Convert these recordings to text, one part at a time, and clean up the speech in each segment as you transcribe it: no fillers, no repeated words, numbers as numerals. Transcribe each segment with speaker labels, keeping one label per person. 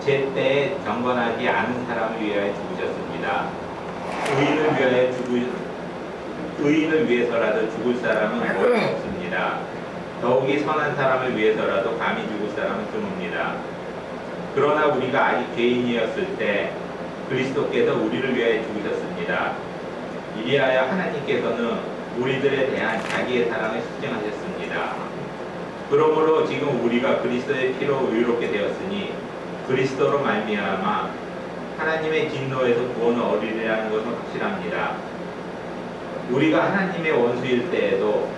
Speaker 1: 제때에 경건하지 않은 사람을 위하여 죽으셨습니다. 의인을 위해서라도 죽을 사람은 거의 없습니다. 더욱이 선한 사람을 위해서라도 감히 죽을 사람은 드뭅니다. 그러나 우리가 아직 죄인이었을 때 그리스도께서 우리를 위하여 죽으셨습니다. 이리하여 하나님께서는 우리들에 대한 자기의 사랑을 실증하셨습니다. 그러므로 지금 우리가 그리스도의 피로 의롭게 되었으니 그리스도로 말미암아 하나님의 진노에서 구원을 얻으리라는 것은 확실합니다. 우리가 하나님의 원수일 때에도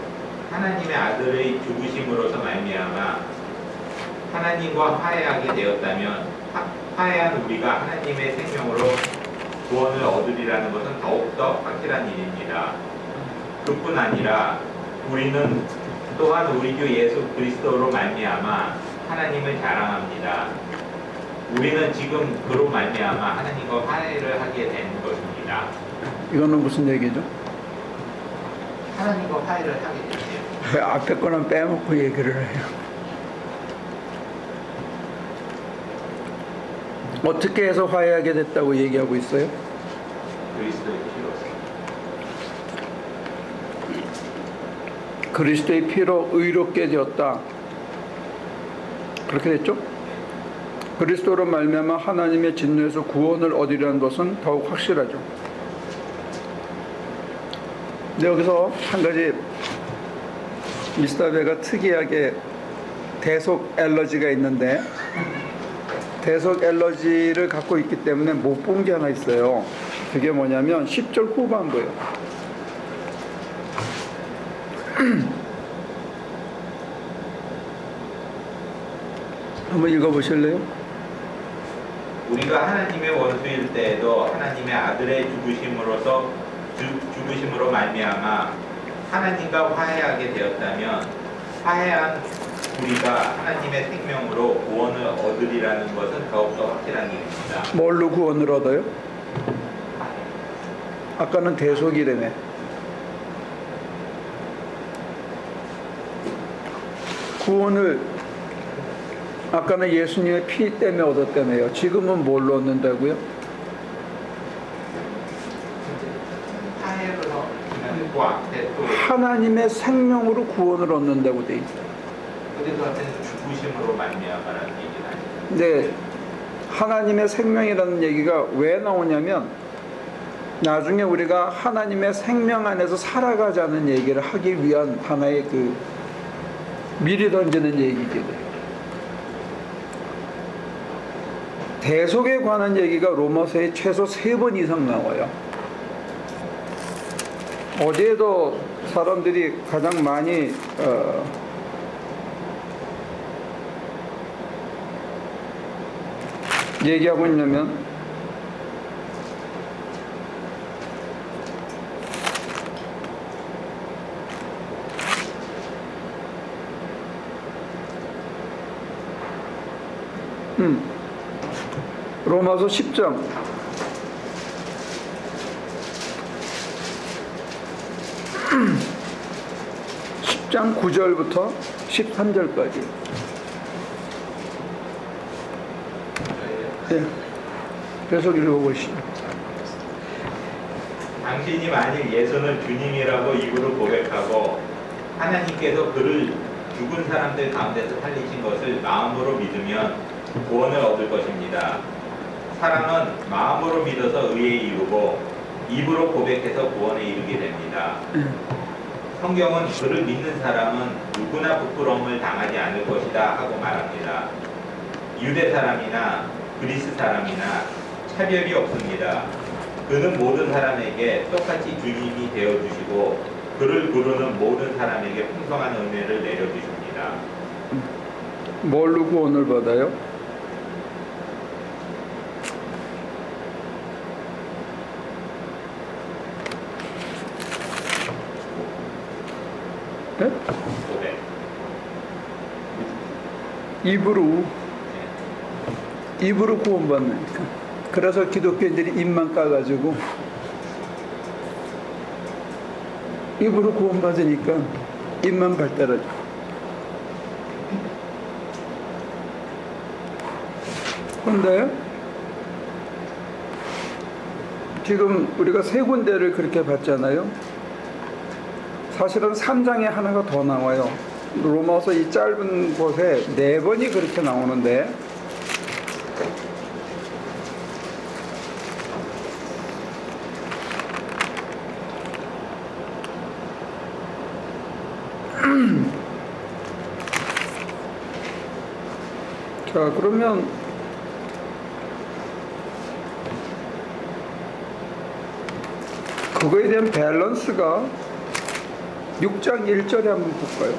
Speaker 1: 하나님의 아들의 죽으심으로서 말미암아 하나님과 화해하게 되었다면 화해한 우리가 하나님의 생명으로 구원을 얻으리라는 것은 더욱더 확실한 일입니다. 그뿐 아니라 우리는 또한 우리 주 예수 그리스도로 말미암아 하나님을 자랑합니다. 우리는 지금 그로 말미암아 하나님과 화해를 하게 된 것입니다.
Speaker 2: 이거는 무슨 얘기죠?
Speaker 1: 하나님과 화해를 하게 됐어요.
Speaker 2: 왜 앞에 거는 빼먹고 얘기를 해요? 어떻게 해서 화해하게 됐다고 얘기하고 있어요?
Speaker 1: 그리스도의 피로서.
Speaker 2: 그리스도의 피로 의롭게 되었다. 그렇게 됐죠? 그리스도로 말미암아 하나님의 진노에서 구원을 얻으려는 것은 더욱 확실하죠. 근데 여기서 한 가지 미스터 베가 특이하게 대속 엘러지가 있는데, 대속 엘러지를 갖고 있기 때문에 못 본 게 하나 있어요. 그게 뭐냐면 10절 후반부예요. 한번 읽어보실래요?
Speaker 1: 우리가 하나님의 원수일 때에도 하나님의 아들의 죽으심으로 말미암아 하나님과 화해하게 되었다면 화해한 우리가 하나님의 생명으로 구원을 얻으리라는 것은 더욱더 확실한 일입니다.
Speaker 2: 뭘로 구원을 얻어요? 아까는 대속이라며. 구원을 아까는 예수님의 피 때문에 얻었다며요. 지금은 뭘로 얻는다고요?
Speaker 1: 화해로 그 앞에 또
Speaker 2: 하나님의 생명으로 구원을 얻는다고 돼 있어요.
Speaker 1: 그래서 앞에는 죽으심으로 말미암아라는 얘기는 아니에요.
Speaker 2: 근데 하나님의 생명이라는 얘기가 왜 나오냐면 나중에 우리가 하나님의 생명 안에서 살아가자는 얘기를 하기 위한 하나의 그 미리 던지는 얘기거든요. 대속에 관한 얘기가 로마서에 최소 3번 이상 나와요. 어디에도 사람들이 가장 많이 얘기하고 있냐면 로마서 10장 10장 9절부터 13절까지. 네. 계속 읽어보시죠.
Speaker 1: 당신이 만일 예수는 주님이라고 입으로 고백하고 하나님께서 그를 죽은 사람들 가운데서 살리신 것을 마음으로 믿으면 구원을 얻을 것입니다. 사람은 마음으로 믿어서 의에 이르고 입으로 고백해서 구원에 이르게 됩니다. 성경은 그를 믿는 사람은 누구나 부끄러움을 당하지 않을 것이다 하고 말합니다. 유대 사람이나 그리스 사람이나 차별이 없습니다. 그는 모든 사람에게 똑같이 주님이 되어주시고 그를 부르는 모든 사람에게 풍성한 은혜를 내려주십니다.
Speaker 2: 뭘로 구원을 받아요? 네?
Speaker 1: 고백.
Speaker 2: 입으로 구원받으니까. 그래서 기독교인들이 입만 까가지고 입으로 구원받으니까 입만 발달하죠. 그런데 지금 우리가 세 군데를 그렇게 봤잖아요. 사실은 3장에 하나가 더 나와요. 로마서 이 짧은 곳에 4번이 그렇게 나오는데 자, 그러면 그거에 대한 밸런스가 6장 1절에 한번 볼까요?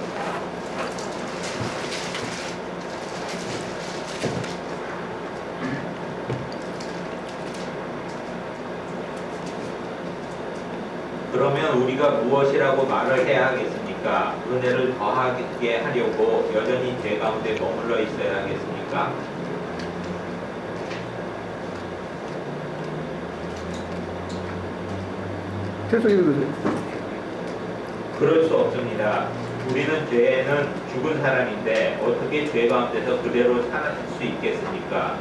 Speaker 1: 그러면 우리가 무엇이라고 말을 해야 하겠습니까? 은혜를 더하게 하려고 여전히 죄 가운데 머물러 있어야 하겠습니까?
Speaker 2: 계속 읽으세요.
Speaker 1: 그럴 수 없습니다. 우리는 죄는 죽은 사람인데 어떻게 죄 가운데서 그대로 살 수 있겠습니까?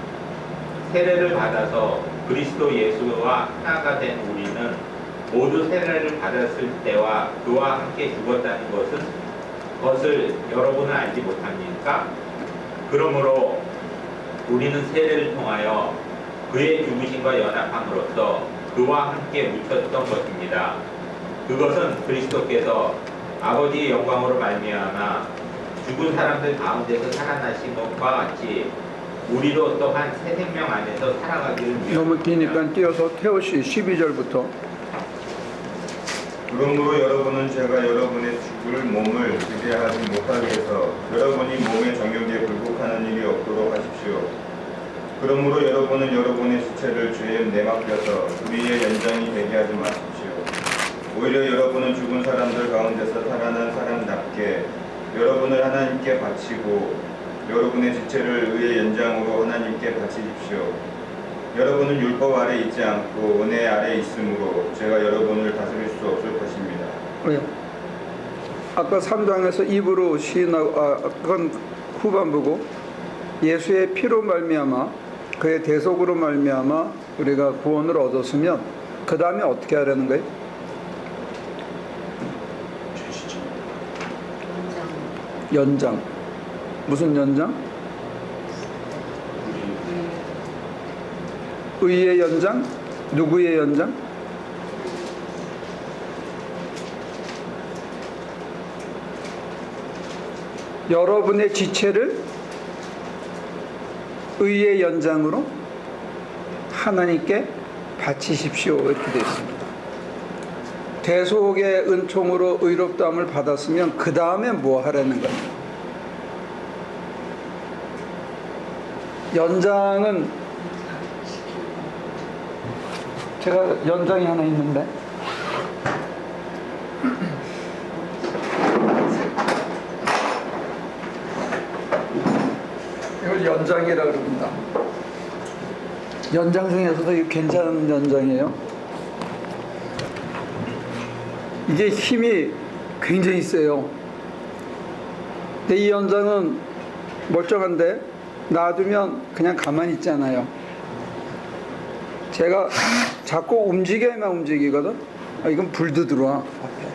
Speaker 1: 세례를 받아서 그리스도 예수와 하나가 된 우리는 모두 세례를 받았을 때와 그와 함께 죽었다는 것을 여러분은 알지 못합니까? 그러므로 우리는 세례를 통하여 그의 죽으심과 연합함으로써 그와 함께 묻혔던 것입니다. 그것은 그리스도께서 아버지의 영광으로 말미암아 죽은 사람들 가운데서 살아나신 것과 같이 우리도 또한 새 생명 안에서 살아가기를
Speaker 2: 너무
Speaker 1: 위함입니다.
Speaker 2: 기니까 띄어서 태호씨 12절부터.
Speaker 3: 그러므로 여러분은 제가 여러분의 죽을 몸을 기대하지 못하게 해서 여러분이 몸의 정욕에 굴복하는 일이 없도록 하십시오. 그러므로 여러분은 여러분의 지체를 죄에 내맡겨서 우리의 연장이 되게 하지 마십시오. 오히려 여러분은 죽은 사람들 가운데서 살아난 사람답게 여러분을 하나님께 바치고 여러분의 지체를 의의 연장으로 하나님께 바치십시오. 여러분은 율법 아래 있지 않고 은혜 아래 있으므로 제가 여러분을 다스릴 수 없을 것입니다.
Speaker 2: 왜? 아까 3장에서 입으로 시인하고 그건 후반부고 예수의 피로 말미암아 그의 대속으로 말미암아 우리가 구원을 얻었으면 그 다음에 어떻게 하려는 거예요? 연장. 무슨 연장? 의의 연장? 누구의 연장? 여러분의 지체를 의의 연장으로 하나님께 바치십시오. 이렇게 되어 있습니다. 대속의 은총으로 의롭다함을 받았으면 그 다음에 뭐 하라는 거예요? 연장은 제가 연장이 하나 있는데 이걸 연장이라고 그럽니다. 연장 중에서도 이게 괜찮은 연장이에요. 이게 힘이 굉장히 세요. 근데 이 연장은 멀쩡한데 놔두면 그냥 가만히 있잖아요. 제가 자꾸 움직여야만 움직이거든. 이건 불도 들어와 앞에.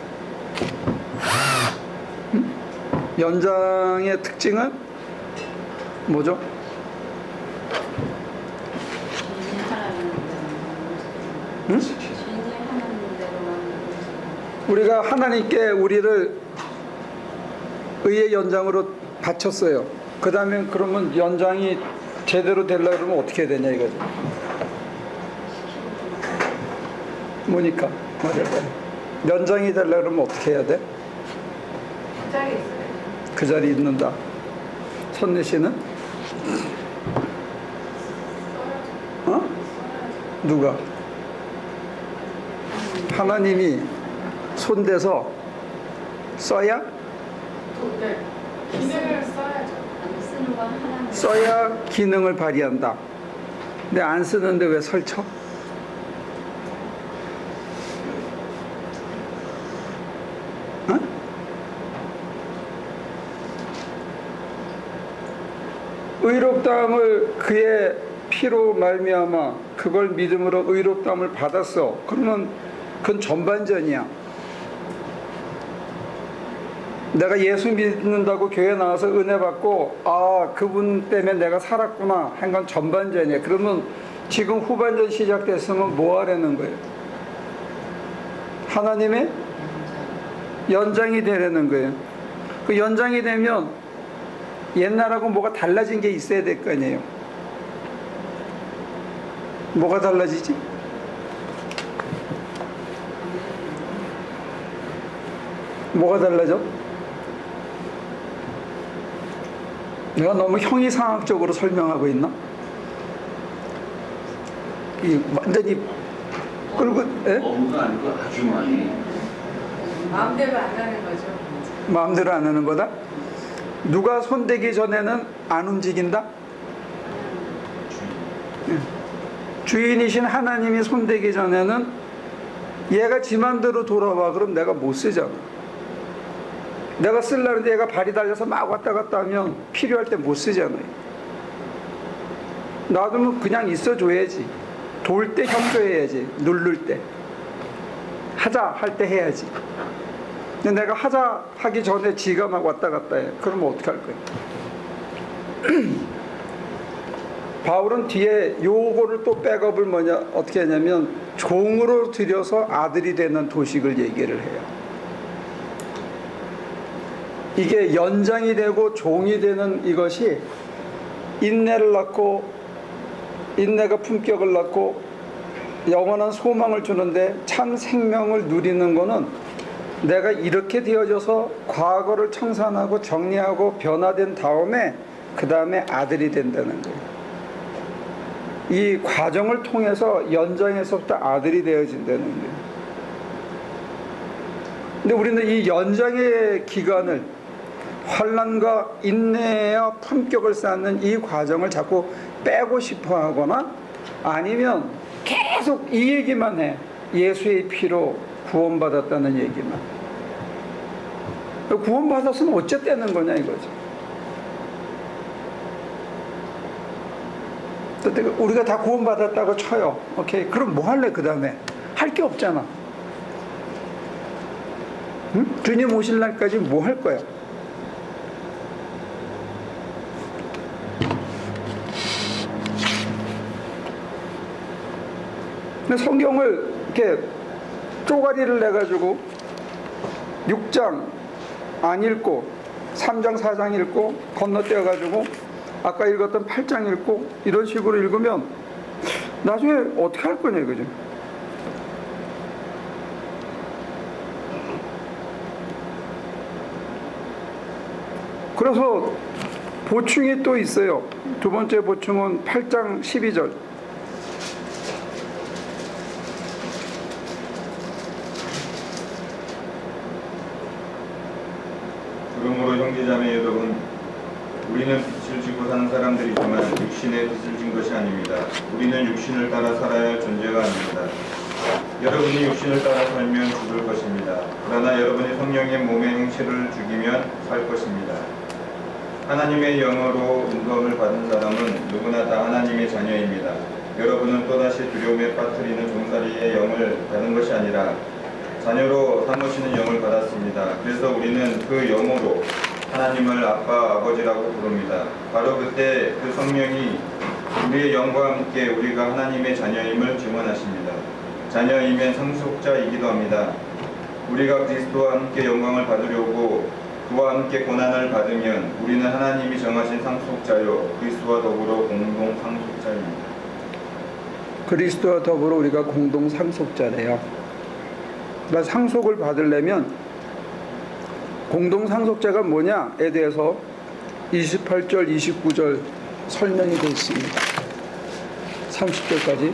Speaker 2: 연장의 특징은 뭐죠? 응? 우리가 하나님께 우리를 의의 연장으로 바쳤어요. 그 다음에 그러면 연장이 제대로 되려고 그러면 어떻게 해야 되냐 이거죠. 뭐니까 말해봐요. 연장이 되려고 그러면 어떻게 해야 돼?
Speaker 4: 그 자리에 있어요.
Speaker 2: 그 자리에 있는다. 선내 씨는? 어? 누가? 하나님이 손대서 써야?
Speaker 4: 네. 기능을 써야죠.
Speaker 5: 쓰는 건 하나님.
Speaker 2: 써야 기능을 발휘한다. 근데 안 쓰는데 왜 설쳐? 어? 의롭다함을 그의 피로 말미암아 그걸 믿음으로 의롭다함을 받았어. 그러면 그건 전반전이야. 내가 예수 믿는다고 교회 나와서 은혜 받고 그분 때문에 내가 살았구나 한 건 전반전이야. 그러면 지금 후반전 시작됐으면 뭐 하려는 거예요? 하나님의 연장이 되려는 거예요. 그 연장이 되면 옛날하고 뭐가 달라진 게 있어야 될 거 아니에요. 뭐가 달라지지? 뭐가 달라져? 내가 너무 형이상학적으로 설명하고 있나? 완전히 끌고
Speaker 5: 너무도 아니고 아주 많이.
Speaker 4: 마음대로 안 하는 거죠.
Speaker 2: 마음대로 안 하는 거다? 누가 손대기 전에는 안 움직인다? 주인이신 하나님이 손대기 전에는 얘가 지 맘대로 돌아와. 그럼 내가 못 쓰잖아. 내가 쓰려는데 얘가 발이 달려서 막 왔다 갔다 하면 필요할 때 못 쓰잖아요. 놔두면 그냥 있어줘야지. 돌 때 협조해야지. 누를 때 하자 할 때 해야지. 근데 내가 하자 하기 전에 지가 막 왔다 갔다 해. 그러면 어떻게 할 거야? 바울은 뒤에 요거를 또 백업을 어떻게 하냐면 종으로 들여서 아들이 되는 도식을 얘기를 해요. 이게 연장이 되고 종이 되는 이것이 인내를 낳고 인내가 품격을 낳고 영원한 소망을 주는데 참 생명을 누리는 거는 내가 이렇게 되어져서 과거를 청산하고 정리하고 변화된 다음에 그 다음에 아들이 된다는 거예요. 이 과정을 통해서 연장에서부터 아들이 되어진다는 거예요. 근데 우리는 이 연장의 기간을 환난과 인내와 품격을 쌓는 이 과정을 자꾸 빼고 싶어 하거나 아니면 계속 이 얘기만 해. 예수의 피로 구원받았다는 얘기만. 구원받았으면 어쨌다는 거냐 이거죠. 우리가 다 구원받았다고 쳐요. 오케이. 그럼 뭐 할래 그 다음에? 할 게 없잖아. 응? 주님 오실 날까지 뭐 할 거야? 근데 성경을 이렇게 쪼가리를 내가지고 6장 안 읽고 3장 4장 읽고 건너뛰어가지고 아까 읽었던 8장 읽고 이런 식으로 읽으면 나중에 어떻게 할 거냐 이거죠. 그래서 보충이 또 있어요. 두 번째 보충은 8장 12절.
Speaker 3: 그러므로 형제자매 여러분, 우리는 빛을 지고 사는 사람들이지만 육신의 빛을 진 것이 아닙니다. 우리는 육신을 따라 살아야 할 존재가 아닙니다. 여러분이 육신을 따라 살면 죽을 것입니다. 그러나 여러분이 성령의 몸의 행실을 죽이면 살 것입니다. 하나님의 영으로 인도함을 받은 사람은 누구나 다 하나님의 자녀입니다. 여러분은 또다시 두려움에 빠뜨리는 종살이의 영을 받은 것이 아니라 자녀로 삼으시는 영을 받았습니다. 그래서 우리는 그 영으로 하나님을 아빠, 아버지라고 부릅니다. 바로 그때 그 성령이 우리의 영과 함께 우리가 하나님의 자녀임을 증언하십니다. 자녀이면 상속자이기도 합니다. 우리가 그리스도와 함께 영광을 받으려고 그와 함께 고난을 받으면 우리는 하나님이 정하신 상속자요 그리스도와 더불어 공동 상속자입니다.
Speaker 2: 그리스도와 더불어 우리가 공동 상속자래요. 그러니까 상속을 받으려면 공동 상속자가 뭐냐에 대해서 28절, 29절 설명이 되어 있습니다. 30절까지.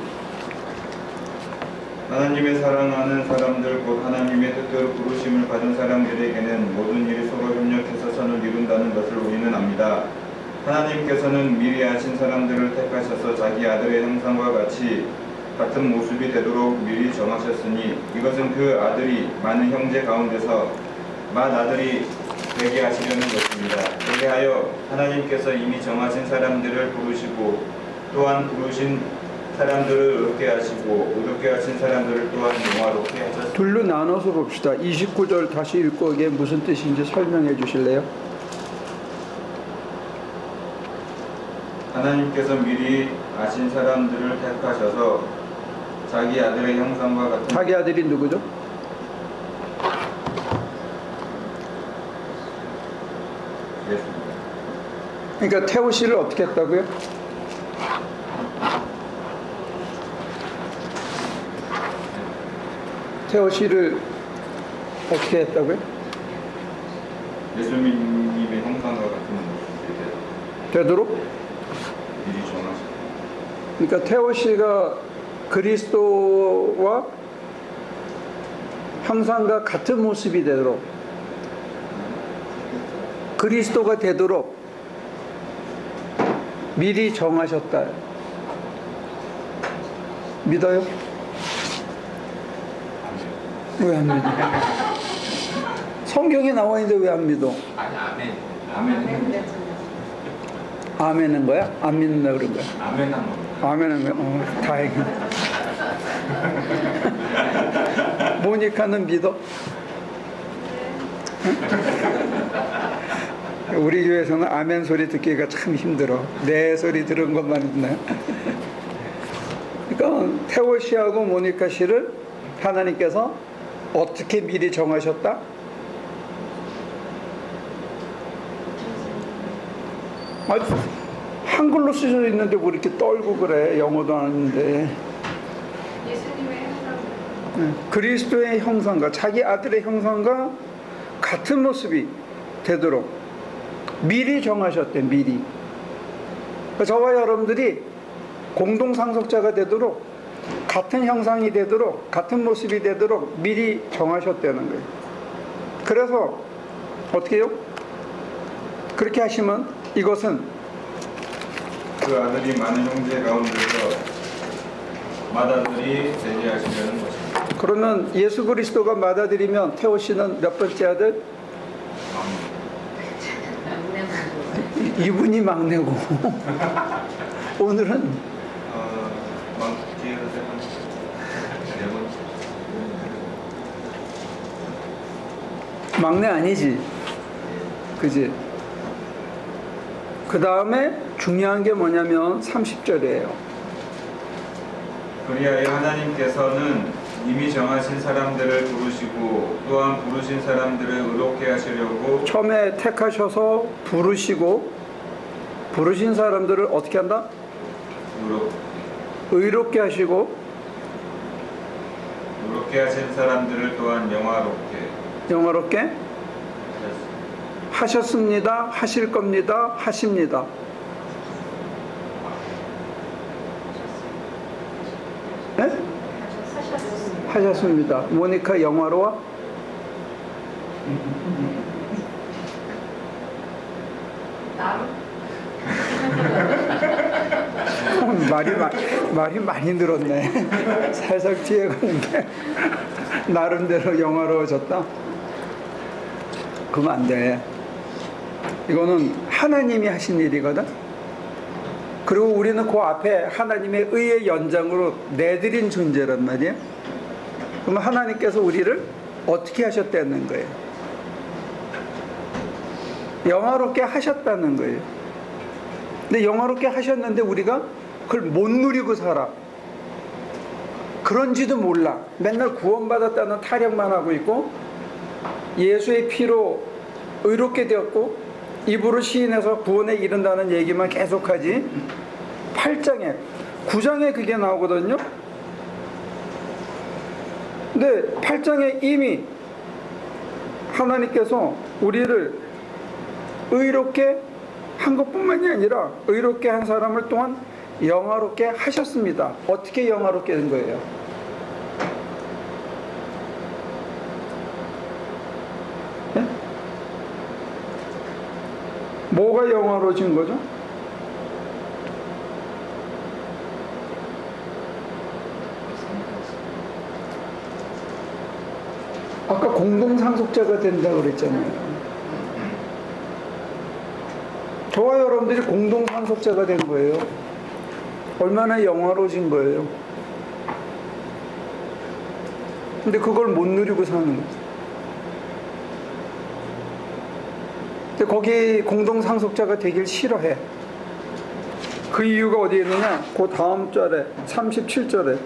Speaker 3: 하나님의 사랑하는 사람들 곧 하나님의 뜻대로 부르심을 받은 사람들에게는 모든 일이 서로 협력해서 선을 이룬다는 것을 우리는 압니다. 하나님께서는 미리 아신 사람들을 택하셔서 자기 아들의 형상과 같은 모습이 되도록 미리 정하셨으니 이것은 그 아들이 많은 형제 가운데서 맏아들이 되게 하시려는 것입니다. 그리하여 하나님께서 이미 정하신 사람들을 부르시고 또한 부르신 사람들을 의롭게 하시고 의롭게 하신 사람들을 또한 영화롭게 하셨습니다.
Speaker 2: 둘로 나눠서 봅시다. 29절 다시 읽고 이게 무슨 뜻인지 설명해 주실래요?
Speaker 3: 하나님께서 미리 아신 사람들을 택하셔서 자기 아들의 형상과 같은
Speaker 2: 자기 아들이 누구죠?
Speaker 3: 예수입니다.
Speaker 2: 그러니까 태호 씨를 어떻게 했다고요? 태호 씨를 어떻게 했다고요?
Speaker 3: 예수님의 형상과 같은 모습에
Speaker 2: 되도록?
Speaker 3: 미리 정하셨습니다.
Speaker 2: 그러니까 태호 씨가 그리스도와 형상과 같은 모습이 되도록, 그리스도가 되도록 미리 정하셨다. 믿어요? 왜 안 믿어? 성경에 나와 있는데 왜 안 믿어?
Speaker 1: 아니 아멘.
Speaker 4: 아멘 됐잖아요.
Speaker 2: 아멘은 거야? 안 믿는다 그런 거야?
Speaker 1: 아멘 한 번.
Speaker 2: 아멘은 거야? 다행이다. 모니카는 믿어? 우리 교회에서는 아멘 소리 듣기가 참 힘들어. 내 소리 들은 것만 듣나요? 그러니까 태호 씨하고 모니카 씨를 하나님께서 어떻게 미리 정하셨다? 한글로 쓰여져 있는데 뭐 이렇게 떨고 그래. 영어도 아는데.
Speaker 4: 예수님의 형상.
Speaker 2: 그리스도의 형상과 자기 아들의 형상과 같은 모습이 되도록 미리 정하셨대. 미리. 저와 여러분들이 공동 상속자가 되도록, 같은 형상이 되도록, 같은 모습이 되도록 미리 정하셨다는 거예요. 그래서 어떻게 해요? 그렇게 하시면 이것은
Speaker 3: 그 아들이 많은 형제 가운데서 맏아들이 되게 하시려는 것입니다.
Speaker 2: 그러면 예수 그리스도가 맏아들이면 태호 씨는 몇 번째 아들? 이분이 막내고 오늘은
Speaker 3: 뒤에서 네 번째.
Speaker 2: 막내 아니지, 그지? 그 다음에 중요한 게 뭐냐면 30절이에요.
Speaker 3: 그리하여 하나님께서는 이미 정하신 사람들을 부르시고 또한 부르신 사람들을 의롭게 하시려고
Speaker 2: 처음에 택하셔서 부르시고, 부르신 사람들을 어떻게 한다? 의롭게 하시고,
Speaker 3: 의롭게 하신 사람들을 또한
Speaker 2: 영화롭게 하셨습니다. 하실 겁니다. 하십니다. 네? 하셨습니다. 모니카 영화로워? 말이 많이 늘었네. 살살 뒤에 가는 게 나름대로 영화로워졌다. 그러면 안 돼. 이거는 하나님이 하신 일이거든. 그리고 우리는 그 앞에 하나님의 의의 연장으로 내드린 존재란 말이에요. 그러면 하나님께서 우리를 어떻게 하셨다는 거예요? 영화롭게 하셨다는 거예요. 근데 영화롭게 하셨는데 우리가 그걸 못 누리고 살아. 그런지도 몰라. 맨날 구원받았다는 타령만 하고 있고, 예수의 피로 의롭게 되었고 입으로 시인해서 구원에 이른다는 얘기만 계속하지. 8장에 9장에 그게 나오거든요. 근데 8장에 이미 하나님께서 우리를 의롭게 한 것뿐만이 아니라 의롭게 한 사람을 또한 영화롭게 하셨습니다. 어떻게 영화롭게 된 거예요? 네? 뭐가 영화로워진 거죠? 아까 공동상속자가 된다고 그랬잖아요. 저와 여러분들이 공동상속자가 된 거예요. 얼마나 영화로워진 거예요. 근데 그걸 못 누리고 사는 거죠. 근데 거기 공동상속자가 되길 싫어해. 그 이유가 어디에 있느냐? 그 다음 절에 37절에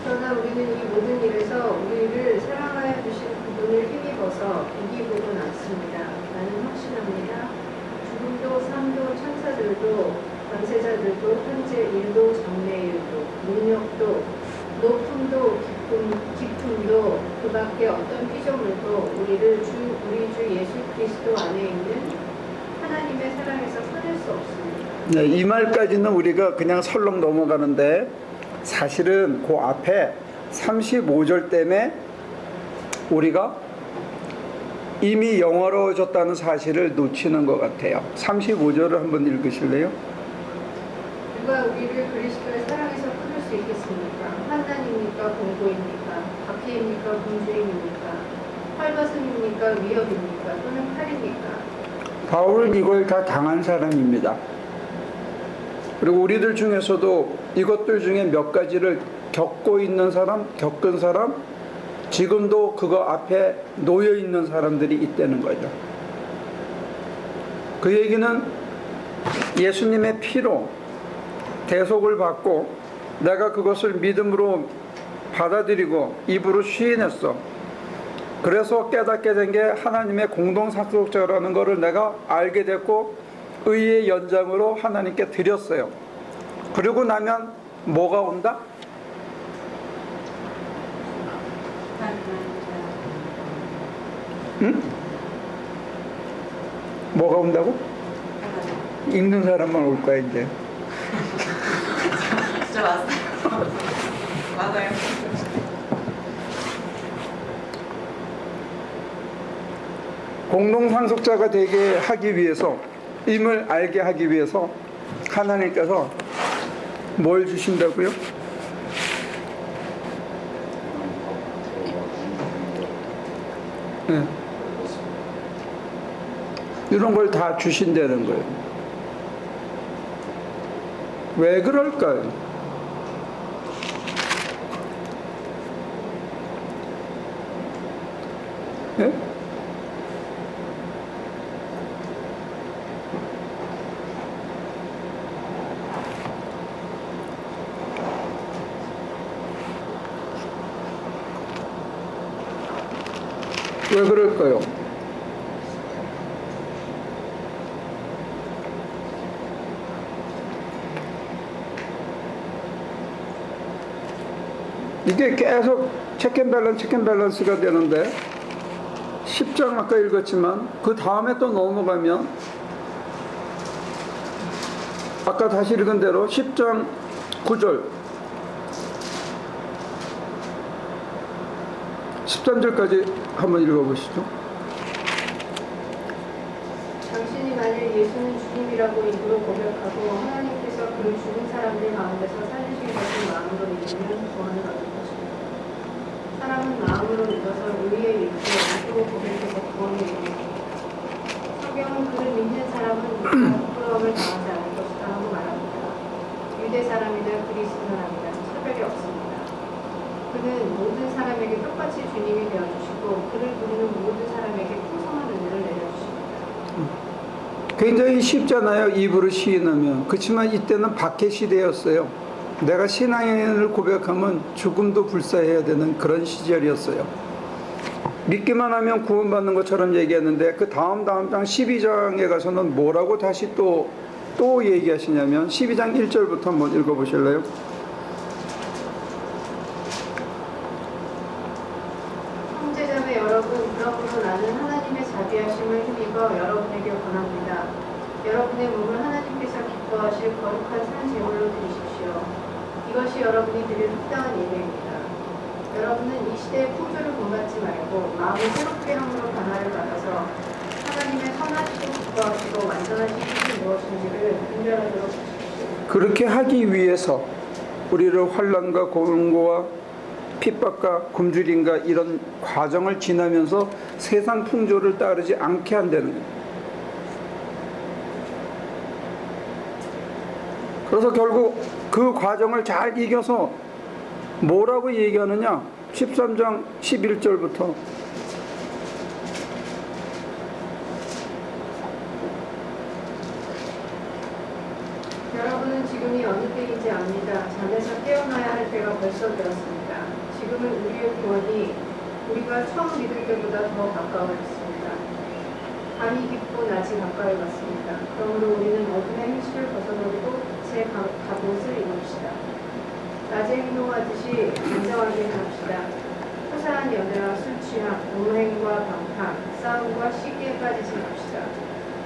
Speaker 4: 그러나 우리는 이 모든 일에서 우리를 사랑하여 주신 그분을 힘입어서 이기고는 않습니다. 나는 확신합니다. 죽음도 삶도 천사들도 권세자들도 현재 일도 장래 일도 능력도 높음도 깊음도 그 밖에 어떤 피조물도 우리 주 예수 그리스도 안에 있는 하나님의 사랑에서 끊을 수 없습니다.
Speaker 2: 네, 이 말까지는 우리가 그냥 설렁 넘어가는데 사실은 그 앞에 35절 때문에 우리가 이미 영화로워졌다는 사실을 놓치는 것 같아요. 35절을 한번 읽으실래요?
Speaker 4: 누가 우리를 그리스도의 사랑에서 끊을 수 있겠습니까? 환난입니까? 공고입니까? 박해입니까? 굶주림입니까? 헐벗음입니까? 위협입니까? 또는 칼입니까?
Speaker 2: 바울은 이걸 다 당한 사람입니다. 그리고 우리들 중에서도 이것들 중에 몇 가지를 겪고 있는 사람, 겪은 사람, 지금도 그거 앞에 놓여 있는 사람들이 있다는 거죠. 그 얘기는 예수님의 피로 대속을 받고 내가 그것을 믿음으로 받아들이고 입으로 시인했어. 그래서 깨닫게 된 게 하나님의 공동상속자라는 것을 내가 알게 됐고 의의 연장으로 하나님께 드렸어요. 그리고 나면 뭐가 온다? 응? 뭐가 온다고? 읽는 사람만 올 거야 이제.
Speaker 6: 진짜 맞아요. 맞아요.
Speaker 2: 공동상속자가 되게 하기 위해서 임을 알게 하기 위해서 하나님께서 뭘 주신다고요? 네. 이런 걸 다 주신다는 거예요. 왜 그럴까요? 네? 왜 그럴까요? 이게 계속 체크앤밸런스가 되는데 10장 아까 읽었지만 그 다음에 또 넘어가면 아까 다시 읽은 대로 10장 9절 13절까지 한번 읽어보시죠.
Speaker 4: 당신이 만일 예수는 주님이라고 입으로 고백하고 하나님께서 그 죽은 사람들 가운데서 살리신 것을 마음으로 믿으면 구원을 얻을 것입니다. 사람은 마음으로 믿어서 의에 이르고 입으로 고백해서 구원을 이루고 성경은 그를 믿는 사람은 부끄러움을 당하지 않을 것이다 하고 말합니다. 유대 사람이든 그리스 사람이든 차별이 없습니다. 그는 모든 사람에게 똑같이 주님이 되어주시고 그를 부르는 모든 사람에게 풍성한 은혜를 내려주십니다.
Speaker 2: 굉장히 쉽잖아요. 입으로 시인하면. 그렇지만 이때는 박해 시대였어요. 내가 신앙인을 고백하면 죽음도 불사해야 되는 그런 시절이었어요. 믿기만 하면 구원받는 것처럼 얘기했는데 그 다음 장 12장에 가서는 뭐라고 다시 또 얘기하시냐면 12장 1절부터 한번 읽어보실래요?
Speaker 4: 형제자매 여러분, 그러므로 나는 하나님의 자비하심을 힘입어 여러분에게 권합니다. 여러분의 몸을 하나님께서 기뻐하실 거룩한 산 제물로 드리십시오. 이것이 여러분이 드릴 합당한 예배입니다. 여러분은 이 시대의 풍조를 본받지 말고 마음을 새롭게 함으로 변화를 받아서 하나님의 선하시고 기뻐하시고 완전하신 뜻이 무엇인지를 분별하도록 하십시오.
Speaker 2: 그렇게 하기 위해서 우리를 환난과 공고와 핍박과 굶주림과 이런 과정을 지나면서 세상 풍조를 따르지 않게 한다는 거예요. 그래서 결국 그 과정을 잘 이겨서 뭐라고 얘기하느냐? 13장 11절부터
Speaker 4: 여러분은 지금이 어느 때인지 압니다. 잠에서 깨어나야 할 때가 벌써 되었습니다. 지금은 우리의 구원이 우리가 처음 믿을 때보다 더 가까워졌습니다. 밤이 깊고 낮이 가까이 왔습니다. 그러므로 우리는 어둠의 행실을 벗어버리고 새 갑옷을 입읍시다. 낮에 행동하듯이 단정하게 합시다. 허사한 연애와 술 취함, 음행과 방탕, 싸움과 시기에 빠지지 맙시다.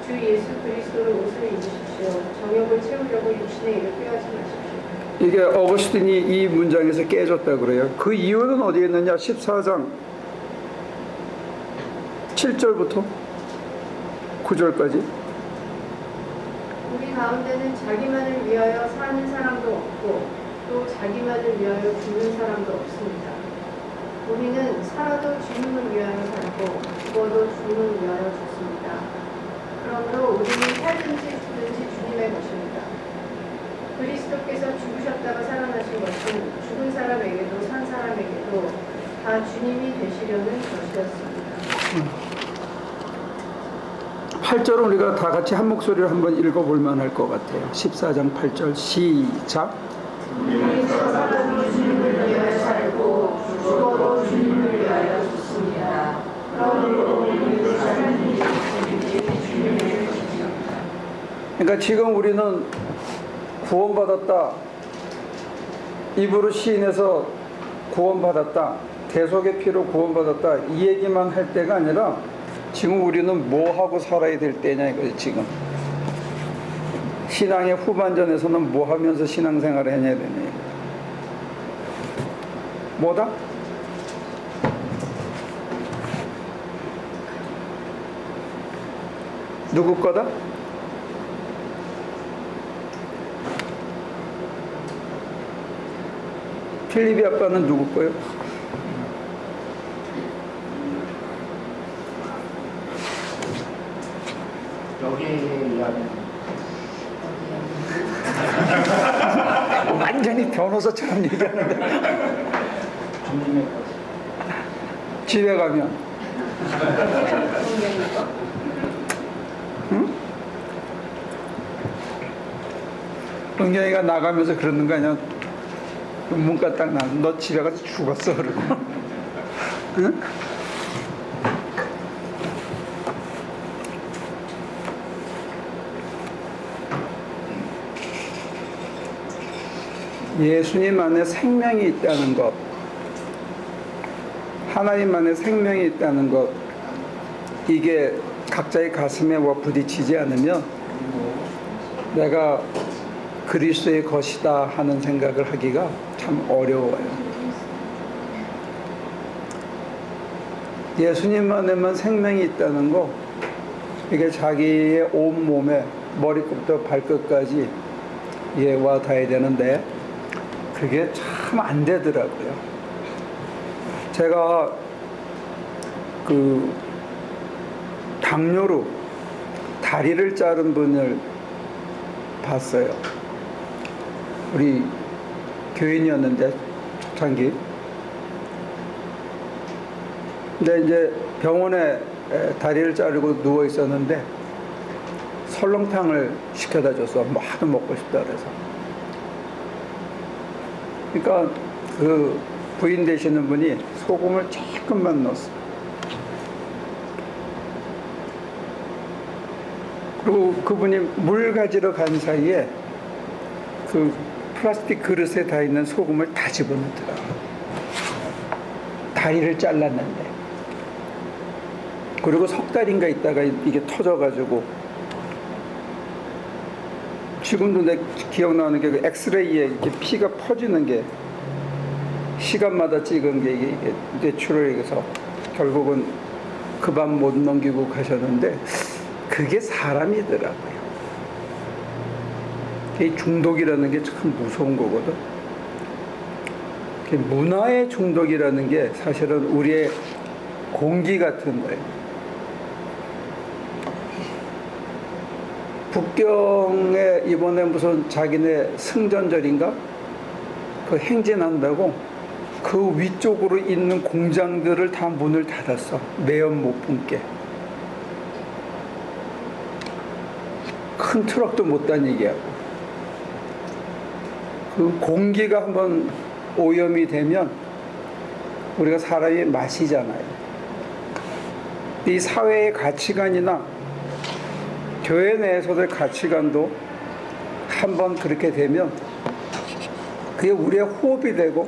Speaker 4: 주 예수 그리스도를 옷을 입으십시오. 정욕을 채우려고 육신의 일을 꾀하지 마십시오.
Speaker 2: 이게 어거스틴이 이 문장에서 깨졌다 그래요. 그 이유는 어디에 있느냐? 14장 7절부터 9절까지.
Speaker 4: 우리 가운데는 자기만을 위하여 사는 사람도 없고 또 자기만을 위하여 죽는 사람도 없습니다. 우리는 살아도 주님을 위하여 살고 죽어도 주님을 위하여 죽습니다. 그러므로 우리는 살든지 죽든지 주님의 것입니다. 그리스도께서 죽으셨다가 살아나신 것은 죽은 사람에게도 산 사람에게도 다 주님이 되시려는 것이었습니다.
Speaker 2: 8절은 우리가 다 같이 한 목소리로 한번 읽어볼 만할 것 같아요. 14장 8절 시작.
Speaker 4: 우리는 살아도 주님을 위하여 살고 죽어도 주님을 위하여 죽습니다. 그러므로 우리는 살든지 죽든지 주님의 것입니다.
Speaker 2: 그러니까 지금 우리는 구원받았다. 입으로 시인해서 구원받았다. 대속의 피로 구원받았다. 이 얘기만 할 때가 아니라 지금 우리는 뭐 하고 살아야 될 때냐 이거지. 지금 신앙의 후반전에서는 뭐 하면서 신앙생활을 해야 되냐. 뭐다? 누구 거다? 필립이 아빠는 누구 거요?
Speaker 5: 여기에 이야기는
Speaker 2: 완전히 변호사처럼 얘기하는데
Speaker 5: 주님의 것.
Speaker 2: 집에 가면 응? 은경이가 나가면서 그러는 거 아니야? 문가 딱 나. 너 집에 가서 죽었어 그러고. 응? 예수님 안에 생명이 있다는 것, 하나님 안에 생명이 있다는 것, 이게 각자의 가슴에 부딪히지 않으면 내가 그리스도의 것이다 하는 생각을 하기가 참 어려워요. 예수님 안에만 생명이 있다는 거, 이게 자기의 온몸에 머리끝부터 발끝까지 와 닿아야 되는데 그게 참 안 되더라고요. 제가 그 당뇨로 다리를 자른 분을 봤어요. 우리 교인이었는데 초창기. 근데 이제 병원에 다리를 자르고 누워 있었는데 설렁탕을 시켜다 줬어. 하도 먹고 싶다 그래서. 그러니까 그 부인 되시는 분이 소금을 조금만 넣었어. 그리고 그분이 물 가지러 간 사이에 그 플라스틱 그릇에 다 있는 소금을 다 집어넣더라. 다리를 잘랐는데. 그리고 석 달인가 있다가 이게 터져가지고 지금도 내 기억나는 게 그 엑스레이에 이렇게 피가 퍼지는 게 시간마다 찍은 게 이게 뇌출을 해서 결국은 그 밤 못 넘기고 가셨는데 그게 사람이더라고요. 이 중독이라는 게 참 무서운 거거든. 문화의 중독이라는 게 사실은 우리의 공기 같은 거예요. 북경에 이번에 무슨 자기네 승전절인가? 그 행진한다고 그 위쪽으로 있는 공장들을 다 문을 닫았어. 매연 못 품게. 큰 트럭도 못 다니게 하고. 그 공기가 한번 오염이 되면 우리가 사람이 마시잖아요. 이 사회의 가치관이나 교회 내에서의 가치관도 한번 그렇게 되면 그게 우리의 호흡이 되고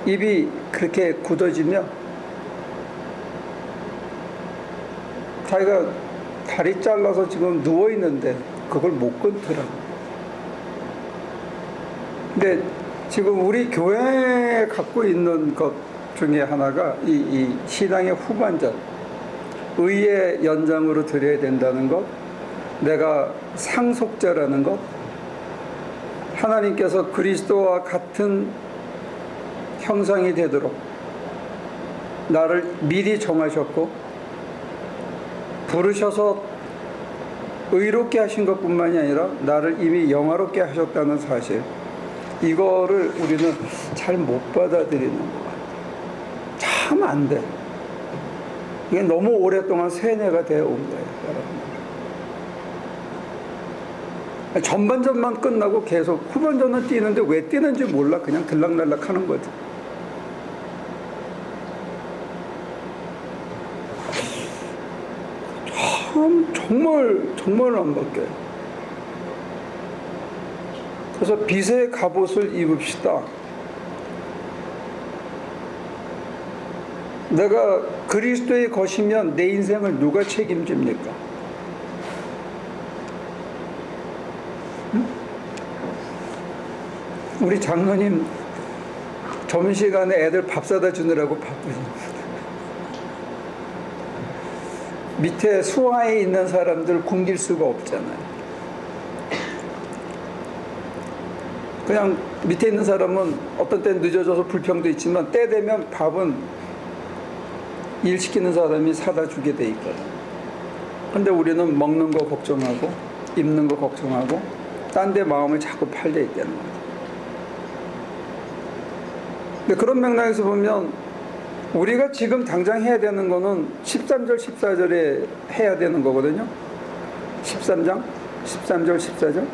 Speaker 2: 입이 그렇게 굳어지면 자기가 다리 잘라서 지금 누워있는데 그걸 못 끊더라고. 근데 지금 우리 교회에 갖고 있는 것 중에 하나가 이 신앙의 후반전, 의의 연장으로 드려야 된다는 것, 내가 상속자라는 것, 하나님께서 그리스도와 같은 형상이 되도록 나를 미리 정하셨고 부르셔서 의롭게 하신 것뿐만이 아니라 나를 이미 영화롭게 하셨다는 사실, 이거를 우리는 잘 못 받아들이는 거야. 참 안 돼. 이게 너무 오랫동안 세뇌가 되어 온 거예요, 여러분. 전반전만 끝나고 계속 후반전은 뛰는데 왜 뛰는지 몰라. 그냥 들락날락 하는 거지. 참 정말 안 바뀌어요. 그래서 빛의 갑옷을 입읍시다. 내가 그리스도의 것이면 내 인생을 누가 책임집니까? 응? 우리 장로님 점심시간에 애들 밥 사다 주느라고 바쁘십니다. 밑에 수하에 있는 사람들 굶길 수가 없잖아요. 그냥 밑에 있는 사람은 어떤 때는 늦어져서 불평도 있지만 때 되면 밥은 일 시키는 사람이 사다 주게 돼 있거든. 근데 우리는 먹는 거 걱정하고 입는 거 걱정하고 딴 데 마음을 자꾸 팔려 있다는 거죠. 근데 그런 맥락에서 보면 우리가 지금 당장 해야 되는 거는 13절 14절에 해야 되는 거거든요. 13장 13절 14절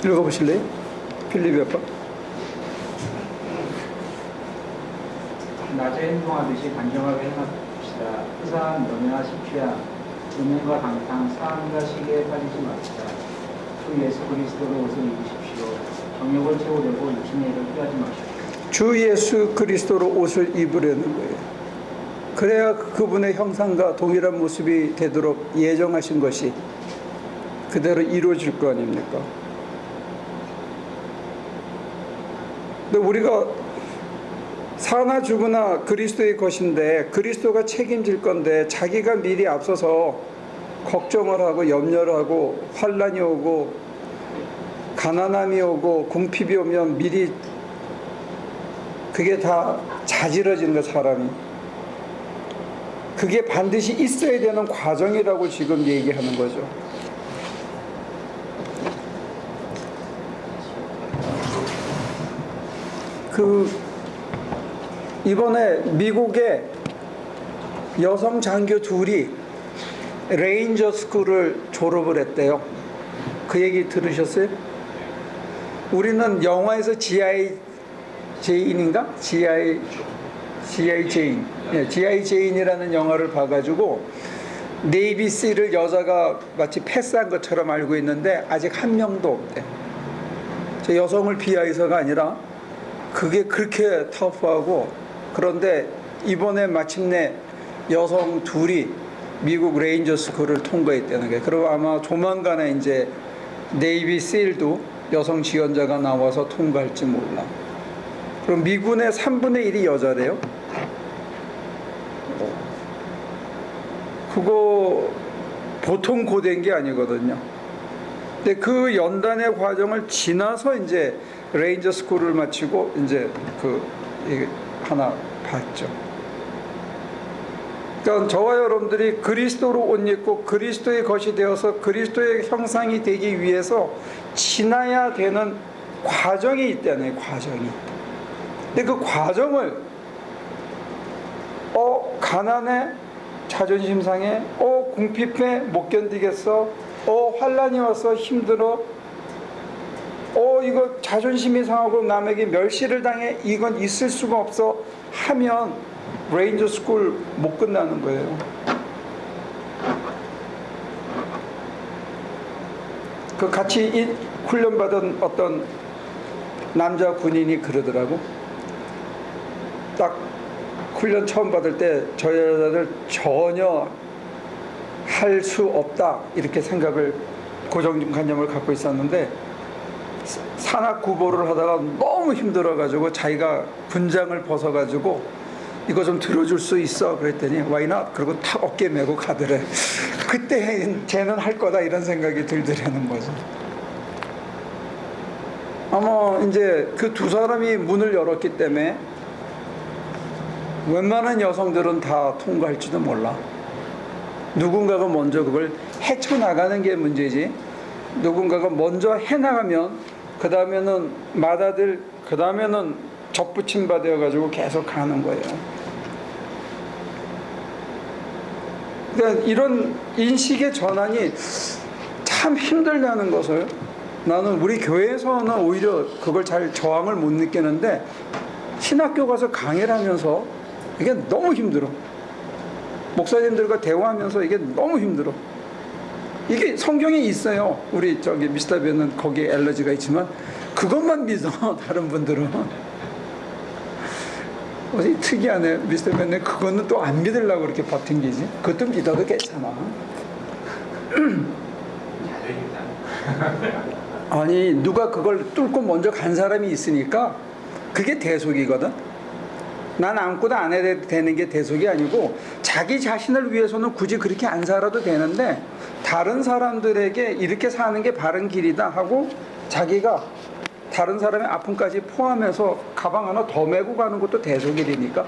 Speaker 2: 읽어보실래요? 필립이 아빠.
Speaker 5: 낮에 행동하듯이 단정하게 행합시다. 흑사한 너네나 식취야 음행과 방탕, 사함과 시기에 빠지지 마시다. 주 예수 그리스도로 옷을 입으십시오. 정욕을 채우려고 육신의 일을 피하지 마십시오.
Speaker 2: 주 예수 그리스도로 옷을 입으려는 거예요. 그래야 그분의 형상과 동일한 모습이 되도록 예정하신 것이 그대로 이루어질 거 아닙니까? 근데 우리가 사나 죽으나 그리스도의 것인데 그리스도가 책임질 건데 자기가 미리 앞서서 걱정을 하고 염려를 하고 환난이 오고 가난함이 오고 궁핍이 오면 미리 그게 다 자지러지는 거, 사람이. 그게 반드시 있어야 되는 과정이라고 지금 얘기하는 거죠. 이번에 미국의 여성 장교 둘이 레인저 스쿨을 졸업을 했대요. 그 얘기 들으셨어요? 우리는 영화에서 G.I. 제인인가? G.I. 제인. 네, G.I. 제인이라는 영화를 봐가지고 네이비 씨를 여자가 마치 패스한 것처럼 알고 있는데 아직 한 명도 없대. 저 여성을 비하해서가 아니라 그게 그렇게 터프하고, 그런데 이번에 마침내 여성 둘이 미국 레인저 스쿨을 통과했다는 게, 그리고 아마 조만간에 이제 네이비 실도 여성 지원자가 나와서 통과할지 몰라. 그럼 미군의 3분의 1이 여자래요. 그거 보통 고된 게 아니거든요. 근데 그 연단의 과정을 지나서 이제 레인저 스쿨을 마치고 이제 이게 하나 봤죠. 그러니까 저와 여러분들이 그리스도로 옷 입고 그리스도의 것이 되어서 그리스도의 형상이 되기 위해서 지나야 되는 과정이 있다네, 과정이. 근데 그 과정을 가난해, 자존심 상해, 궁핍해, 못 견디겠어, 환난이 와서 힘들어, 이거 자존심이 상하고 남에게 멸시를 당해, 이건 있을 수가 없어 하면 레인저 스쿨 못 끝나는 거예요. 그 같이 훈련받은 어떤 남자 군인이 그러더라고. 딱 훈련 처음 받을 때 저 여자들 전혀 할 수 없다 이렇게 생각을, 고정관념을 갖고 있었는데 산악 구보를 하다가 너무 힘들어가지고 자기가 분장을 벗어가지고 이거 좀 들어줄 수 있어 그랬더니 why not? 그리고 탁 어깨 메고 가더래. 그때 쟤는 할 거다 이런 생각이 들더라는 거죠. 아마 이제 그 두 사람이 문을 열었기 때문에 웬만한 여성들은 다 통과할지도 몰라. 누군가가 먼저 그걸 헤쳐나가는 게 문제지, 누군가가 먼저 해나가면 그 다음에는 그 다음에는 접붙임 받아가지고 계속 가는 거예요. 그러니까 이런 인식의 전환이 참 힘들다는 것을 나는 우리 교회에서는 오히려 그걸 잘 저항을 못 느끼는데 신학교 가서 강의를 하면서 이게 너무 힘들어. 목사님들과 대화하면서 이게 너무 힘들어. 이게 성경에 있어요. 우리 미스터 벤은 거기에 엘러지가 있지만 그것만 믿어. 다른 분들은 특이하네. 미스터 벤은 그거는 또 안 믿으려고 그렇게 버틴기지. 그것도 믿어도 괜찮아. 아니 누가 그걸 뚫고 먼저 간 사람이 있으니까 그게 대속이거든. 난 아무것도 안 해야 되는 게 대속이 아니고 자기 자신을 위해서는 굳이 그렇게 안 살아도 되는데 다른 사람들에게 이렇게 사는 게 바른 길이다 하고 자기가 다른 사람의 아픔까지 포함해서 가방 하나 더 메고 가는 것도 대속이니까,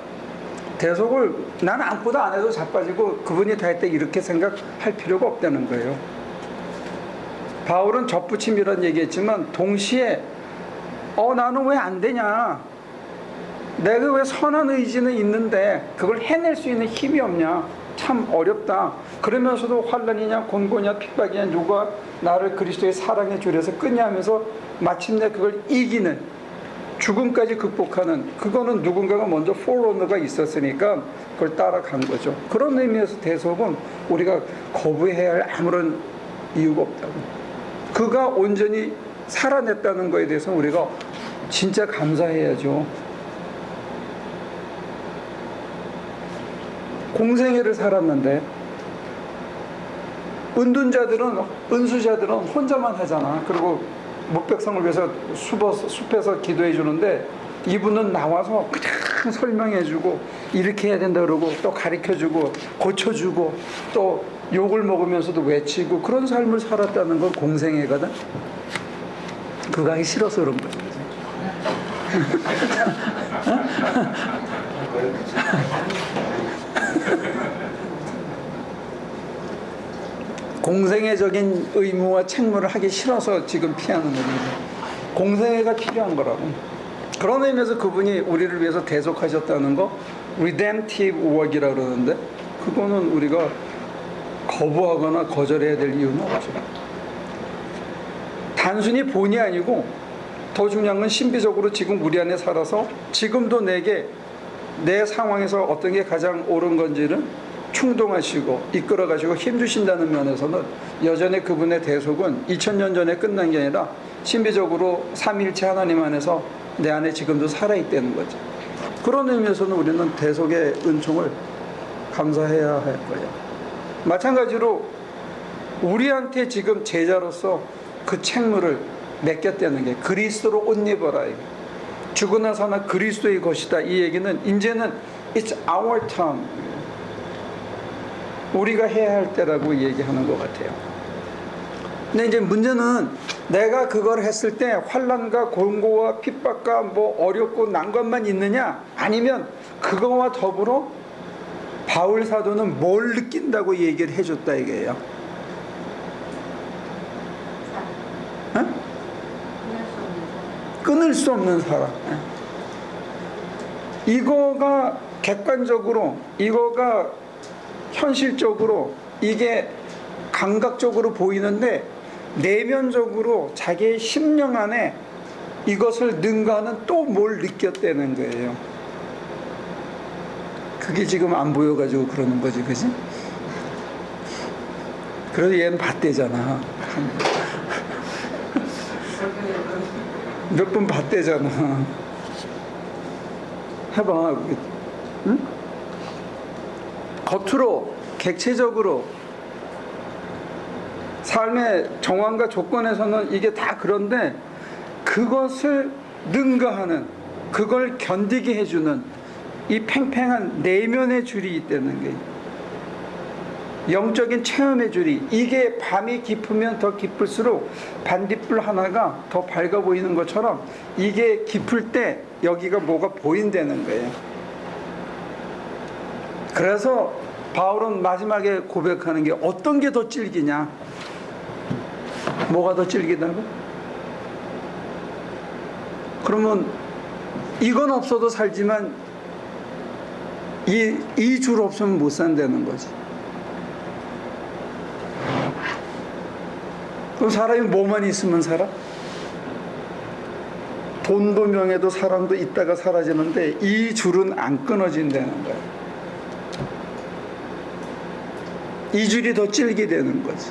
Speaker 2: 대속을 난 아무것도 안 해도 자빠지고 그분이 다 했다 이렇게 생각할 필요가 없다는 거예요. 바울은 접붙임이라는 얘기했지만 동시에 나는 왜 안 되냐, 내가 왜 선한 의지는 있는데 그걸 해낼 수 있는 힘이 없냐, 참 어렵다. 그러면서도 환난이냐 곤고냐 핍박이냐 누가 나를 그리스도의 사랑에 줄여서 끄냐 하면서 마침내 그걸 이기는, 죽음까지 극복하는, 그거는 누군가가 먼저 포로너가 있었으니까 그걸 따라간 거죠. 그런 의미에서 대속은 우리가 거부해야 할 아무런 이유가 없다고. 그가 온전히 살아냈다는 거에 대해서 우리가 진짜 감사해야죠. 공생애를 살았는데 은수자들은 혼자만 하잖아. 그리고 묵백성을 위해서 숲에서 기도해 주는데 이분은 나와서 그냥 설명해 주고 이렇게 해야 된다 그러고 또 가르쳐 주고 고쳐 주고 또 욕을 먹으면서도 외치고 그런 삶을 살았다는 건 공생애거든. 그거 하기 싫어서 그런 거지. 공생애적인 의무와 책무를 하기 싫어서 지금 피하는 겁니다. 공생애가 필요한 거라고. 그런 의미에서 그분이 우리를 위해서 대속하셨다는 거 redemptive work이라고 그러는데 그거는 우리가 거부하거나 거절해야 될 이유는 없죠. 단순히 본이 아니고 더 중요한 건 신비적으로 지금 우리 안에 살아서 지금도 내게 내 상황에서 어떤 게 가장 옳은 건지를 충동하시고 이끌어가시고 힘주신다는 면에서는 여전히 그분의 대속은 2000년 전에 끝난 게 아니라 신비적으로 삼위일체 하나님 안에서 내 안에 지금도 살아있다는 거죠. 그런 의미에서는 우리는 대속의 은총을 감사해야 할 거예요. 마찬가지로 우리한테 지금 제자로서 그 책무를 맡겼다는 게 그리스도로 옷 입어라. 죽으나 사나 그리스도의 것이다. 이 얘기는 이제는 It's our time. 우리가 해야 할 때라고 얘기하는 것 같아요. 근데 이제 문제는 내가 그걸 했을 때 환난과 공고와 핍박과 뭐 어렵고 난관만 있느냐, 아니면 그거와 더불어 바울 사도는 뭘 느낀다고 얘기를 해줬다 이거예요. 어? 끊을 수 없는 사랑. 이거가 객관적으로, 이거가 현실적으로, 이게 감각적으로 보이는데 내면적으로 자기의 심령 안에 이것을 능가하는 또 뭘 느꼈다는 거예요. 그게 지금 안 보여가지고 그러는 거지, 그지? 그래도 얘는 봤대잖아. 몇 번 봤대잖아. 해봐. 응? 겉으로, 객체적으로 삶의 정황과 조건에서는 이게 다 그런데, 그것을 능가하는, 그걸 견디게 해주는 이 팽팽한 내면의 줄이 있다는 게, 영적인 체험의 줄이, 이게 밤이 깊으면 더 깊을수록 반딧불 하나가 더 밝아 보이는 것처럼 이게 깊을 때 여기가 뭐가 보인다는 거예요. 그래서 바울은 마지막에 고백하는 게, 어떤 게 더 질기냐? 뭐가 더 질기다고? 그러면 이건 없어도 살지만 이 줄 없으면 못 산다는 거지. 그럼 사람이 뭐만 있으면 살아? 돈도 명예도 사랑도 있다가 사라지는데 이 줄은 안 끊어진다는 거야. 이 줄이 더 질게 되는 거지.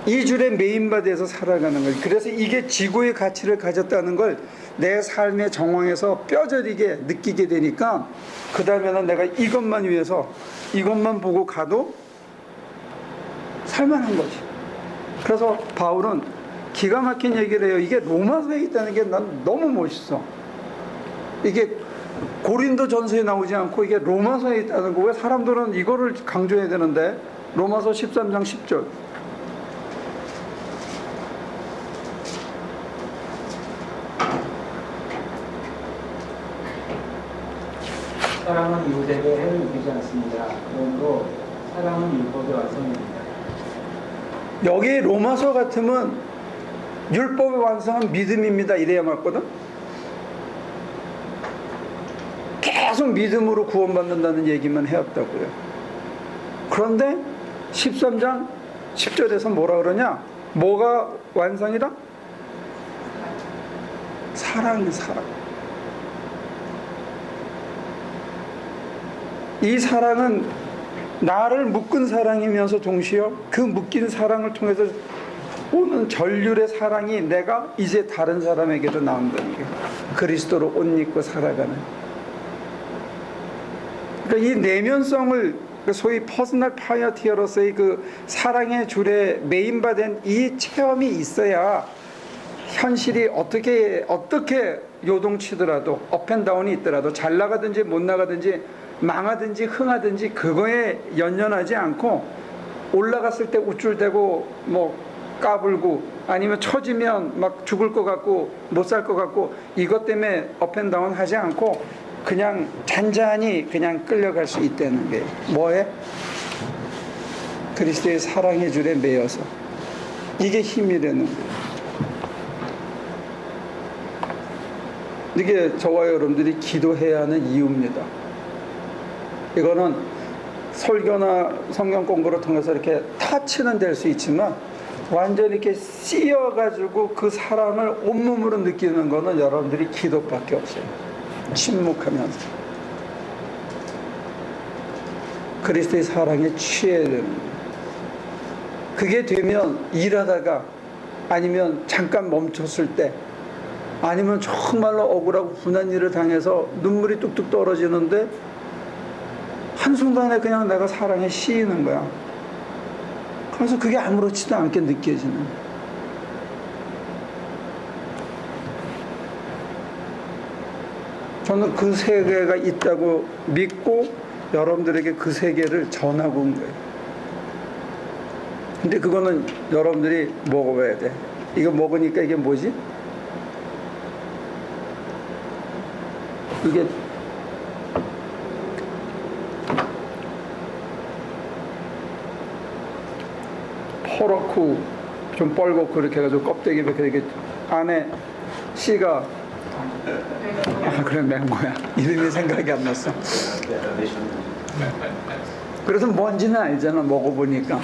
Speaker 2: 이 줄에 메인바디에서 살아가는 거지. 그래서 이게 지고의 가치를 가졌다는 걸 내 삶의 정황에서 뼈저리게 느끼게 되니까, 그 다음에는 내가 이것만 위해서 이것만 보고 가도 살만한 거지. 그래서 바울은 기가 막힌 얘기를 해요. 이게 로마서에 있다는 게 난 너무 멋있어. 이게 고린도 전서에 나오지 않고 이게 로마서에 있다는 거, 왜 사람들은 이거를 강조해야 되는데? 로마서 13장 10절.
Speaker 5: 사랑은 유대에 해를 입히지 않습니다. 그러므로 사랑은 율법의 완성입니다.
Speaker 2: 여기 로마서 같으면 율법의 완성은 믿음입니다 이래야 맞거든. 계속 믿음으로 구원받는다는 얘기만 해왔다고요. 그런데 13장 10절에서 뭐라 그러냐? 뭐가 완성이다? 사랑. 이 사랑은 나를 묶은 사랑이면서 동시에 그 묶인 사랑을 통해서 오는 전율의 사랑이 내가 이제 다른 사람에게도 나온다는 게, 그리스도로 옷 입고 살아가는. 그러니까 이 내면성을, 소위 퍼스널 파이어티어로서의 그 사랑의 줄에 메인바된 이 체험이 있어야 현실이 어떻게 요동치더라도, 업앤다운이 있더라도, 잘 나가든지 못 나가든지 망하든지 흥하든지 그거에 연연하지 않고, 올라갔을 때 우쭐대고 뭐 까불고, 아니면 처지면 막 죽을 것 같고 못 살 것 같고, 이것 때문에 업앤다운 하지 않고 그냥 잔잔히 그냥 끌려갈 수 있다는 게 뭐해? 그리스도의 사랑의 줄에 매여서. 이게 힘이 되는 거예요. 이게 저와 여러분들이 기도해야 하는 이유입니다. 이거는 설교나 성경 공부를 통해서 이렇게 터치는 될 수 있지만, 완전히 이렇게 씌어가지고 그 사랑을 온몸으로 느끼는 거는 여러분들이 기도밖에 없어요. 침묵하면서 그리스도의 사랑에 취해야 되는 거예요. 그게 되면 일하다가, 아니면 잠깐 멈췄을 때, 아니면 정말로 억울하고 분한 일을 당해서 눈물이 뚝뚝 떨어지는데 한순간에 그냥 내가 사랑에 씌이는 거야. 그래서 그게 아무렇지도 않게 느껴지는 거야. 저는 그 세계가 있다고 믿고 여러분들에게 그 세계를 전하고 온 거예요. 근데 그거는 여러분들이 먹어봐야 돼. 이거 먹으니까 이게 뭐지? 이게 퍼렇고 좀 뻘겋고 그렇게 해가지고 껍데기 이렇게 안에 씨가 그래 맹고야. 이름이 생각이 안 났어. 그래서 뭔지는 알잖아. 먹어보니까.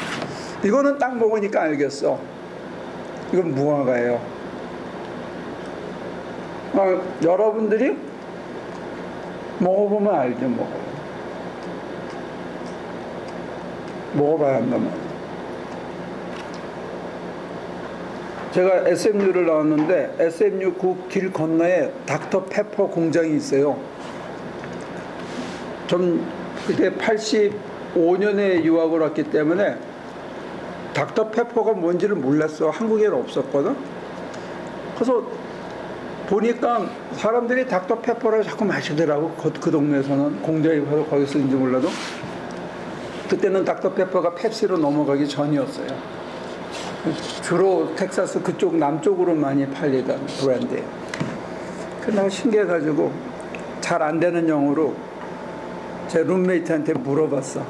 Speaker 2: 이거는 딱 먹으니까 알겠어. 이건 무화과예요. 여러분들이 먹어보면 알죠. 먹어봐야 한단 말이에요. 제가 SMU를 나왔는데 SMU 그 길 건너에 닥터 페퍼 공장이 있어요. 좀 그때 85년에 유학을 왔기 때문에 닥터 페퍼가 뭔지를 몰랐어. 한국에는 없었거든. 그래서 보니까 사람들이 닥터 페퍼를 자꾸 마시더라고. 그 동네에서는 공장에 가서 거기서인지 몰라도 그때는 닥터 페퍼가 펩시로 넘어가기 전이었어요. 주로 텍사스 그쪽 남쪽으로 많이 팔리던 브랜드예요. 그래서 내가 신기해가지고 잘 안 되는 영어로 제 룸메이트한테 물어봤어.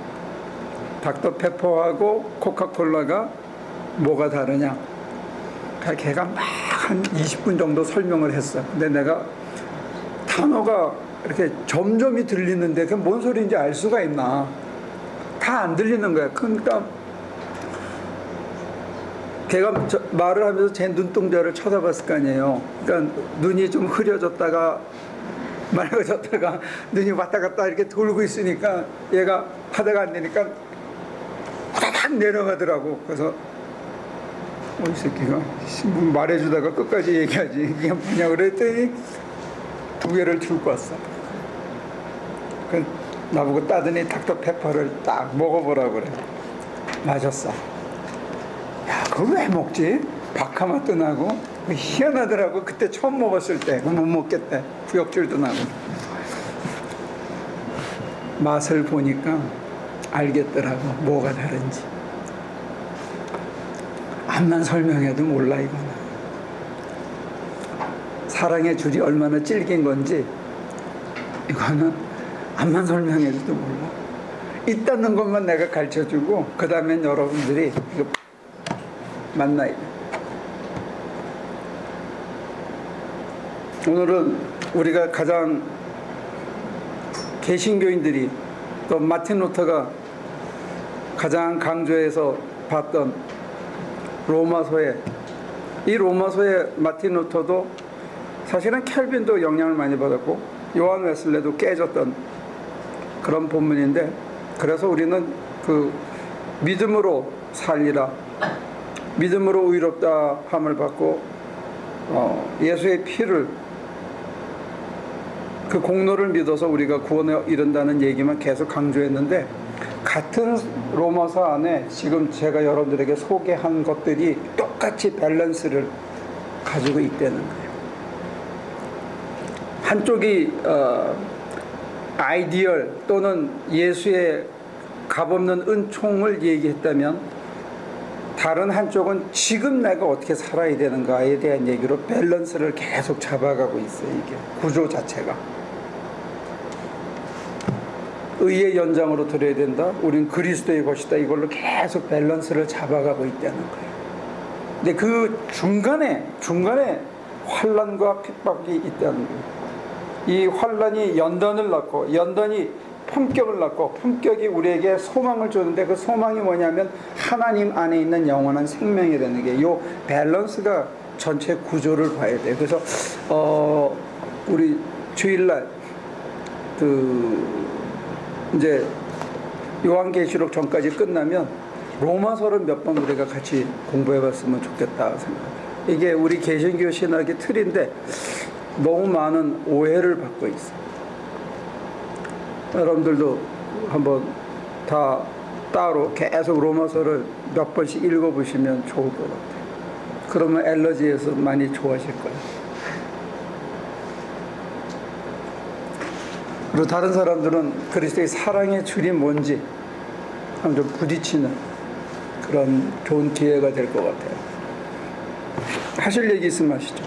Speaker 2: 닥터 페퍼하고 코카콜라가 뭐가 다르냐? 걔가 막 한 20분 정도 설명을 했어. 근데 내가 단어가 이렇게 점점이 들리는데 그게 뭔 소리인지 알 수가 있나? 다 안 들리는 거야. 그러니까 걔가 말을 하면서 제 눈동자를 쳐다봤을 거 아니에요. 그러니까 눈이 좀 흐려졌다가 맑아졌다가 눈이 왔다 갔다 이렇게 돌고 있으니까 얘가 하다가 안 되니까 후다닥 내려가더라고. 그래서 이 새끼가 말해주다가 끝까지 얘기하지. 이게 뭐냐 그랬더니 2개를 들고 왔어. 그 나보고 따더니 닥터 페퍼를 딱 먹어보라고 그래. 마셨어. 야, 그걸 왜 먹지? 바카맛도 나고 희한하더라고. 그때 처음 먹었을 때 그거 못 먹겠대. 구역질도 나고. 맛을 보니까 알겠더라고. 뭐가 다른지. 암만 설명해도 몰라. 이거는 사랑의 줄이 얼마나 질긴 건지 이거는 암만 설명해도 몰라. 있다는 것만 내가 가르쳐주고 그 다음엔 여러분들이 이거 만나야 돼. 오늘은 우리가 가장 개신교인들이 또 마틴 루터가 가장 강조해서 봤던 로마서에, 이 로마서에 마틴 루터도 사실은 켈빈도 영향을 많이 받았고 요한 웨슬레도 깨졌던 그런 본문인데, 그래서 우리는 그 믿음으로 살리라, 믿음으로 의롭다 함을 받고 예수의 피를, 그 공로를 믿어서 우리가 구원에 이른다는 얘기만 계속 강조했는데, 같은 로마서 안에 지금 제가 여러분들에게 소개한 것들이 똑같이 밸런스를 가지고 있다는 거예요. 한쪽이 아이디얼 또는 예수의 값없는 은총을 얘기했다면, 다른 한쪽은 지금 내가 어떻게 살아야 되는가에 대한 얘기로 밸런스를 계속 잡아가고 있어요. 이게 구조 자체가 의의 연장으로 들어야 된다, 우린 그리스도의 것이다, 이걸로 계속 밸런스를 잡아가고 있다는 거예요. 근데 그 중간에 환난과 핍박이 있다는 거예요. 이 환난이 연단을 낳고, 연단이 품격을 낳고, 품격이 우리에게 소망을 주는데, 그 소망이 뭐냐면 하나님 안에 있는 영원한 생명이라는 게, 이 밸런스가 전체 구조를 봐야 돼요. 그래서 우리 주일날 이제 요한계시록 전까지 끝나면 로마서를 몇 번 우리가 같이 공부해봤으면 좋겠다 생각해요. 이게 우리 개신교 신학의 틀인데 너무 많은 오해를 받고 있어요. 여러분들도 한번 다 따로 계속 로마서를 몇 번씩 읽어보시면 좋을 것 같아요. 그러면 엘러지에서 많이 좋아하실 거예요. 그리고 다른 사람들은 그리스도의 사랑의 줄이 뭔지 한번 좀 부딪히는 그런 좋은 기회가 될 것 같아요. 하실 얘기 있으면 하시죠.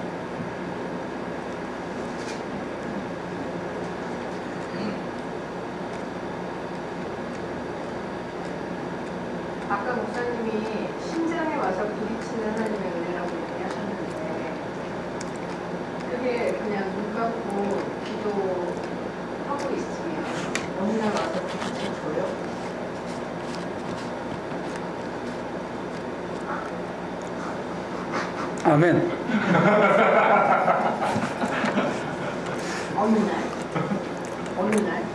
Speaker 4: 아까 목사님이 심장에 와서 부딪히는 하나님의 은혜라고 얘기하셨는데 그게 그냥 눈 감고 기도하고 있으면 어느 날 와서 부딪혀줘요?
Speaker 2: 아멘.
Speaker 4: 어느 날? 어느 날?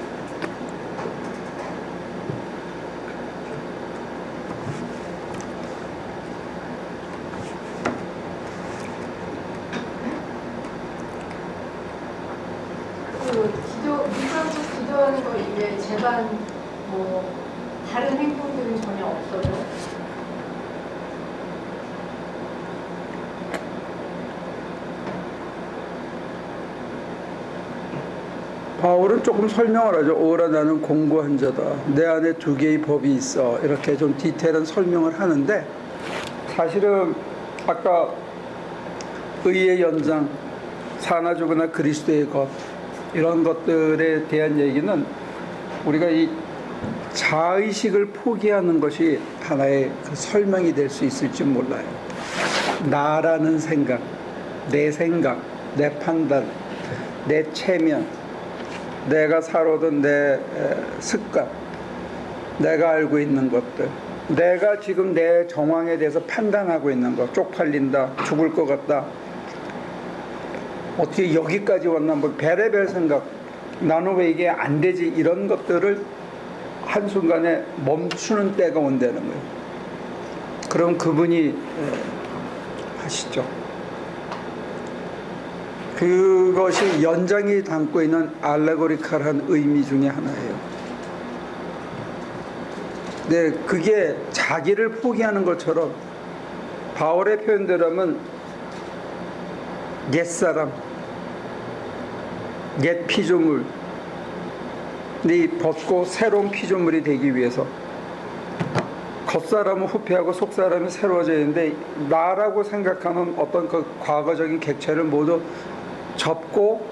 Speaker 4: 일반적 기도하는 거 이외에 제반 뭐 다른 행동들은 전혀 없어요.
Speaker 2: 바울은 조금 설명을 하죠. 오라 나는 공고한 자다. 내 안에 두 개의 법이 있어. 이렇게 좀 디테일한 설명을 하는데 사실은 아까 의의 연장, 사나 죽으나 그리스도의 것 이런 것들에 대한 얘기는 우리가 이 자의식을 포기하는 것이 하나의 그 설명이 될 수 있을지 몰라요. 나라는 생각, 내 판단, 내 체면, 내가 살아오던 내 습관, 내가 알고 있는 것들, 내가 지금 내 정황에 대해서 판단하고 있는 것, 쪽팔린다, 죽을 것 같다, 어떻게 여기까지 왔나, 뭐 별의별 생각, 나는 왜 이게 안 되지, 이런 것들을 한순간에 멈추는 때가 온다는 거예요. 그럼 그분이 하시죠. 그것이 연장이 담고 있는 알레고리칼한 의미 중에 하나예요. 네, 그게 자기를 포기하는 것처럼 바울의 표현대로 하면 옛사람, 옛 피조물, 네 벗고 새로운 피조물이 되기 위해서 겉사람은 후패하고 속사람이 새로워져야 되는데 나라고 생각하는 어떤 그 과거적인 객체를 모두 접고,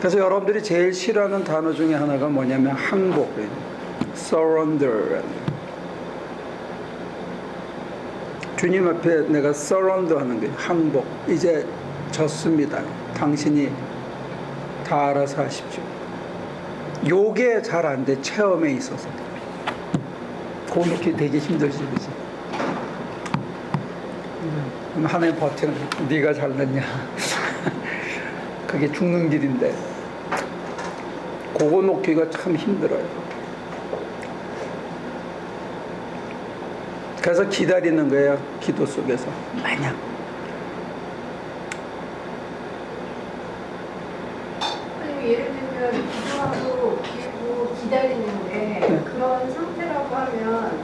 Speaker 2: 그래서 여러분들이 제일 싫어하는 단어 중에 하나가 뭐냐면 항복이에요. surrender. 주님 앞에 내가 surrender 하는 거예요. 항복. 이제 졌습니다. 당신이 다 알아서 하십시오. 요게 잘 안 돼. 체험에 있어서. 그거 놓기 되게 힘들지, 그지? 그럼 하나님 버티는, 네가 잘났냐? 그게 죽는 길인데 그거 놓기가 참 힘들어요. 그래서 기다리는 거예요. 기도 속에서 마냥.
Speaker 4: 아니 예를 들면 기도하고 그리고 기다리는데 그런 상태라고 하면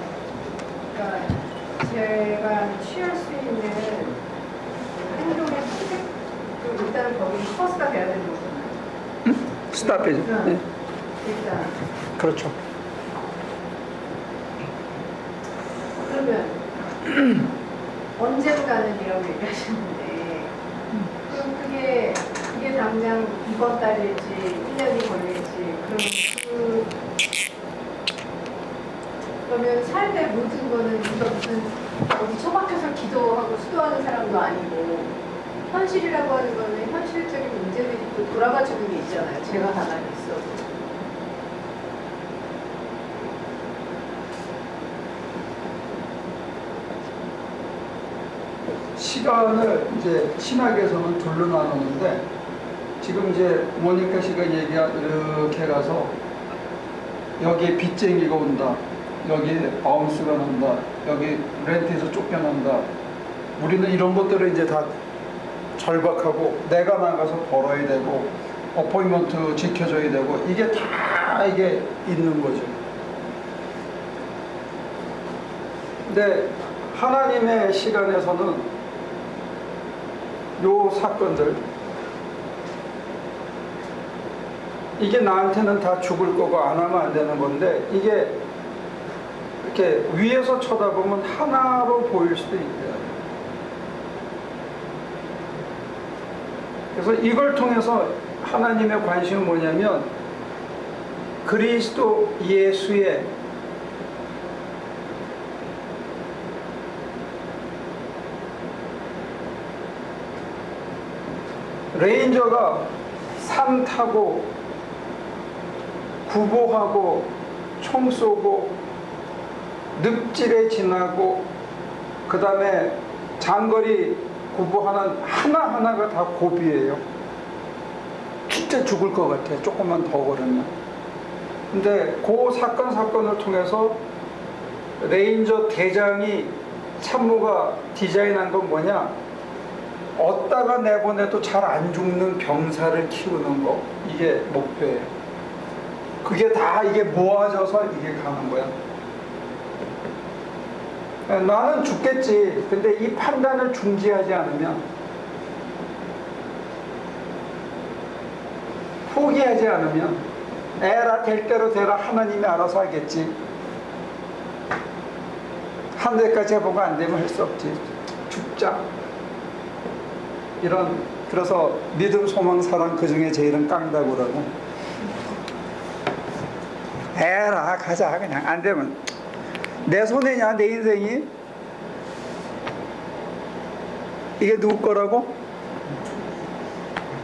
Speaker 4: 그러니까 제가 취할 수 있는 행동의 선택도 일단은 거기 커스가 돼야 되는 거잖아요.
Speaker 2: 스탑이죠. 네.
Speaker 4: 일단
Speaker 2: 그렇죠.
Speaker 4: 그러면 언젠가는이라고 얘기하시는데 그럼 그게 당장 이번 달일지 1년이 걸릴지 그러면 삶의 모든 거는 우리가 무슨 어디 처박혀서 기도하고 수도하는 사람도 아니고 현실이라고 하는 거는 현실적인 문제들이 또 돌아가 주는 게 있잖아요. 제가 가만히 있어도.
Speaker 2: 시간을 이제 신학에서는 둘로 나누는데 지금 이제 모니카 씨가 얘기한 이렇게 가서 여기에 빚쟁이가 온다, 여기에 바운스가 난다, 여기 렌트에서 쫓겨난다. 우리는 이런 것들을 이제 다 절박하고 내가 나가서 벌어야 되고 어포인먼트 지켜줘야 되고 이게 다 이게 있는 거죠. 근데 하나님의 시간에서는 요 사건들 이게 나한테는 다 죽을 거고 안 하면 안 되는 건데 이게 이렇게 위에서 쳐다보면 하나로 보일 수도 있대요. 그래서 이걸 통해서 하나님의 관심은 뭐냐면 그리스도 예수의 레인저가 산 타고 구보하고 총 쏘고 늪질에 지나고 그 다음에 장거리 구보하는 하나하나가 다 고비예요. 진짜 죽을 것 같아, 조금만 더 걸으면. 근데 그 사건을 통해서 레인저 대장이 참모가 디자인한 건 뭐냐, 얻다가 내보내도 잘 안 죽는 병사를 키우는 거, 이게 목표예요. 그게 다 이게 모아져서 이게 가는 거야. 나는 죽겠지. 근데 이 판단을 중지하지 않으면, 포기하지 않으면, 에라 될 대로 되라, 하나님이 알아서 하겠지. 한 대까지 해보고 안 되면 할 수 없지. 죽자. 이런, 그래서 믿음, 소망, 사랑 그 중에 제일은 깡다구라고. 에라 가자. 그냥 안 되면 내 손해냐 내 인생이. 이게 누구 거라고?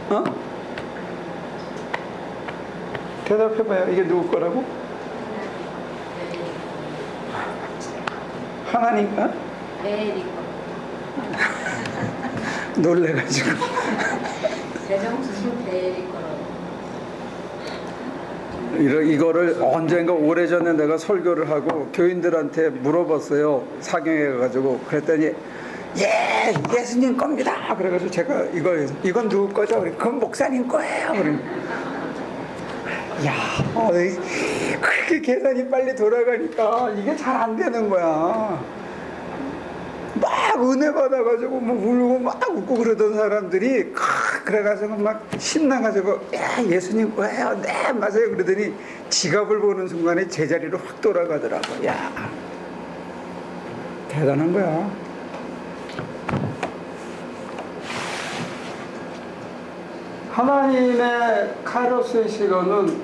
Speaker 2: 어? 대답해봐요. 이게 누구 거라고? 하나님 거?
Speaker 6: 에리 거.
Speaker 2: 놀래가지고.
Speaker 6: 대정수신 에리 거라고.
Speaker 2: 이거를 언젠가 오래전에 내가 설교를 하고 교인들한테 물어봤어요. 사경에 가가지고. 그랬더니 예, 예수님 겁니다. 그래가지고 제가 이건 누구 거죠? 그건 목사님 거예요. 그러니 야, 그렇게 계산이 빨리 돌아가니까 이게 잘 안 되는 거야. 막 은혜 받아가지고 뭐 울고 막 웃고 그러던 사람들이 그래가지고 막 신나가지고 야, 예수님 거예요. 네, 맞아요. 그러더니 지갑을 보는 순간에 제자리로 확 돌아가더라고. 야, 대단한 거야. 하나님의 카이로스의 시간은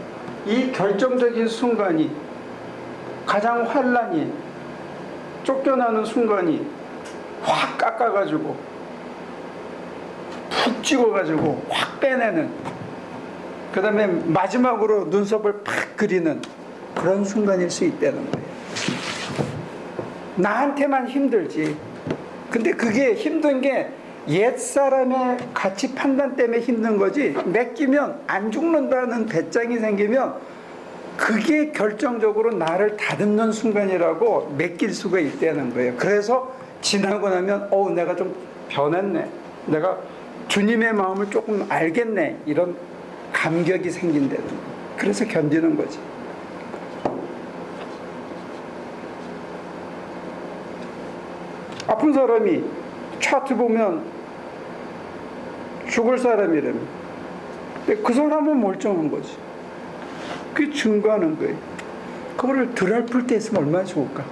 Speaker 2: 이 결정적인 순간이, 가장 환란이, 쫓겨나는 순간이 확 깎아가지고 푹 찍어가지고 확 빼내는, 그 다음에 마지막으로 눈썹을 팍 그리는 그런 순간일 수 있다는 거예요. 나한테만 힘들지. 근데 그게 힘든 게 옛사람의 가치 판단 때문에 힘든 거지, 맡기면 안 죽는다는 배짱이 생기면 그게 결정적으로 나를 다듬는 순간이라고 맡길 수가 있다는 거예요. 그래서 지나고 나면 내가 좀 변했네, 내가 주님의 마음을 조금 알겠네, 이런 감격이 생긴다는 거예요. 그래서 견디는 거지. 아픈 사람이 차트 보면 죽을 사람이라며. 근데 그 사람은 멀쩡한 거지. 그게 증거하는 거예요. 그거를 덜 아플 때 했으면 얼마나 좋을까.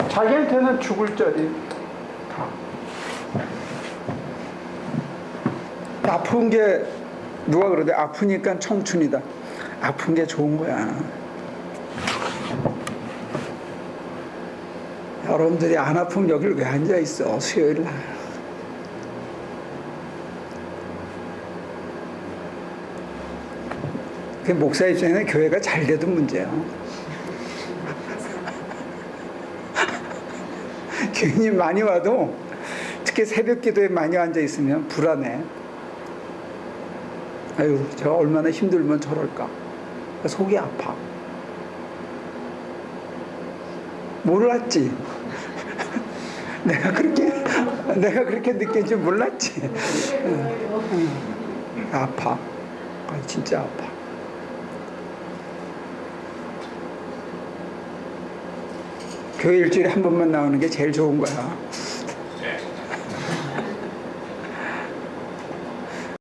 Speaker 2: 자기한테는 죽을 자리 다. 아픈 게, 누가 그러대? 아프니까 청춘이다. 아픈 게 좋은 거야. 여러분들이 안 아프면 여길 왜 앉아 있어? 수요일 날. 그 목사 입장에는 교회가 잘 돼도 문제야. 교인이 많이 와도, 특히 새벽 기도에 많이 앉아 있으면 불안해. 아유, 저 얼마나 힘들면 저럴까. 속이 아파. 몰랐지. 내가 그렇게 느낄 줄 몰랐지. 아파. 진짜 아파. 교회 일주일에 한 번만 나오는 게 제일 좋은 거야.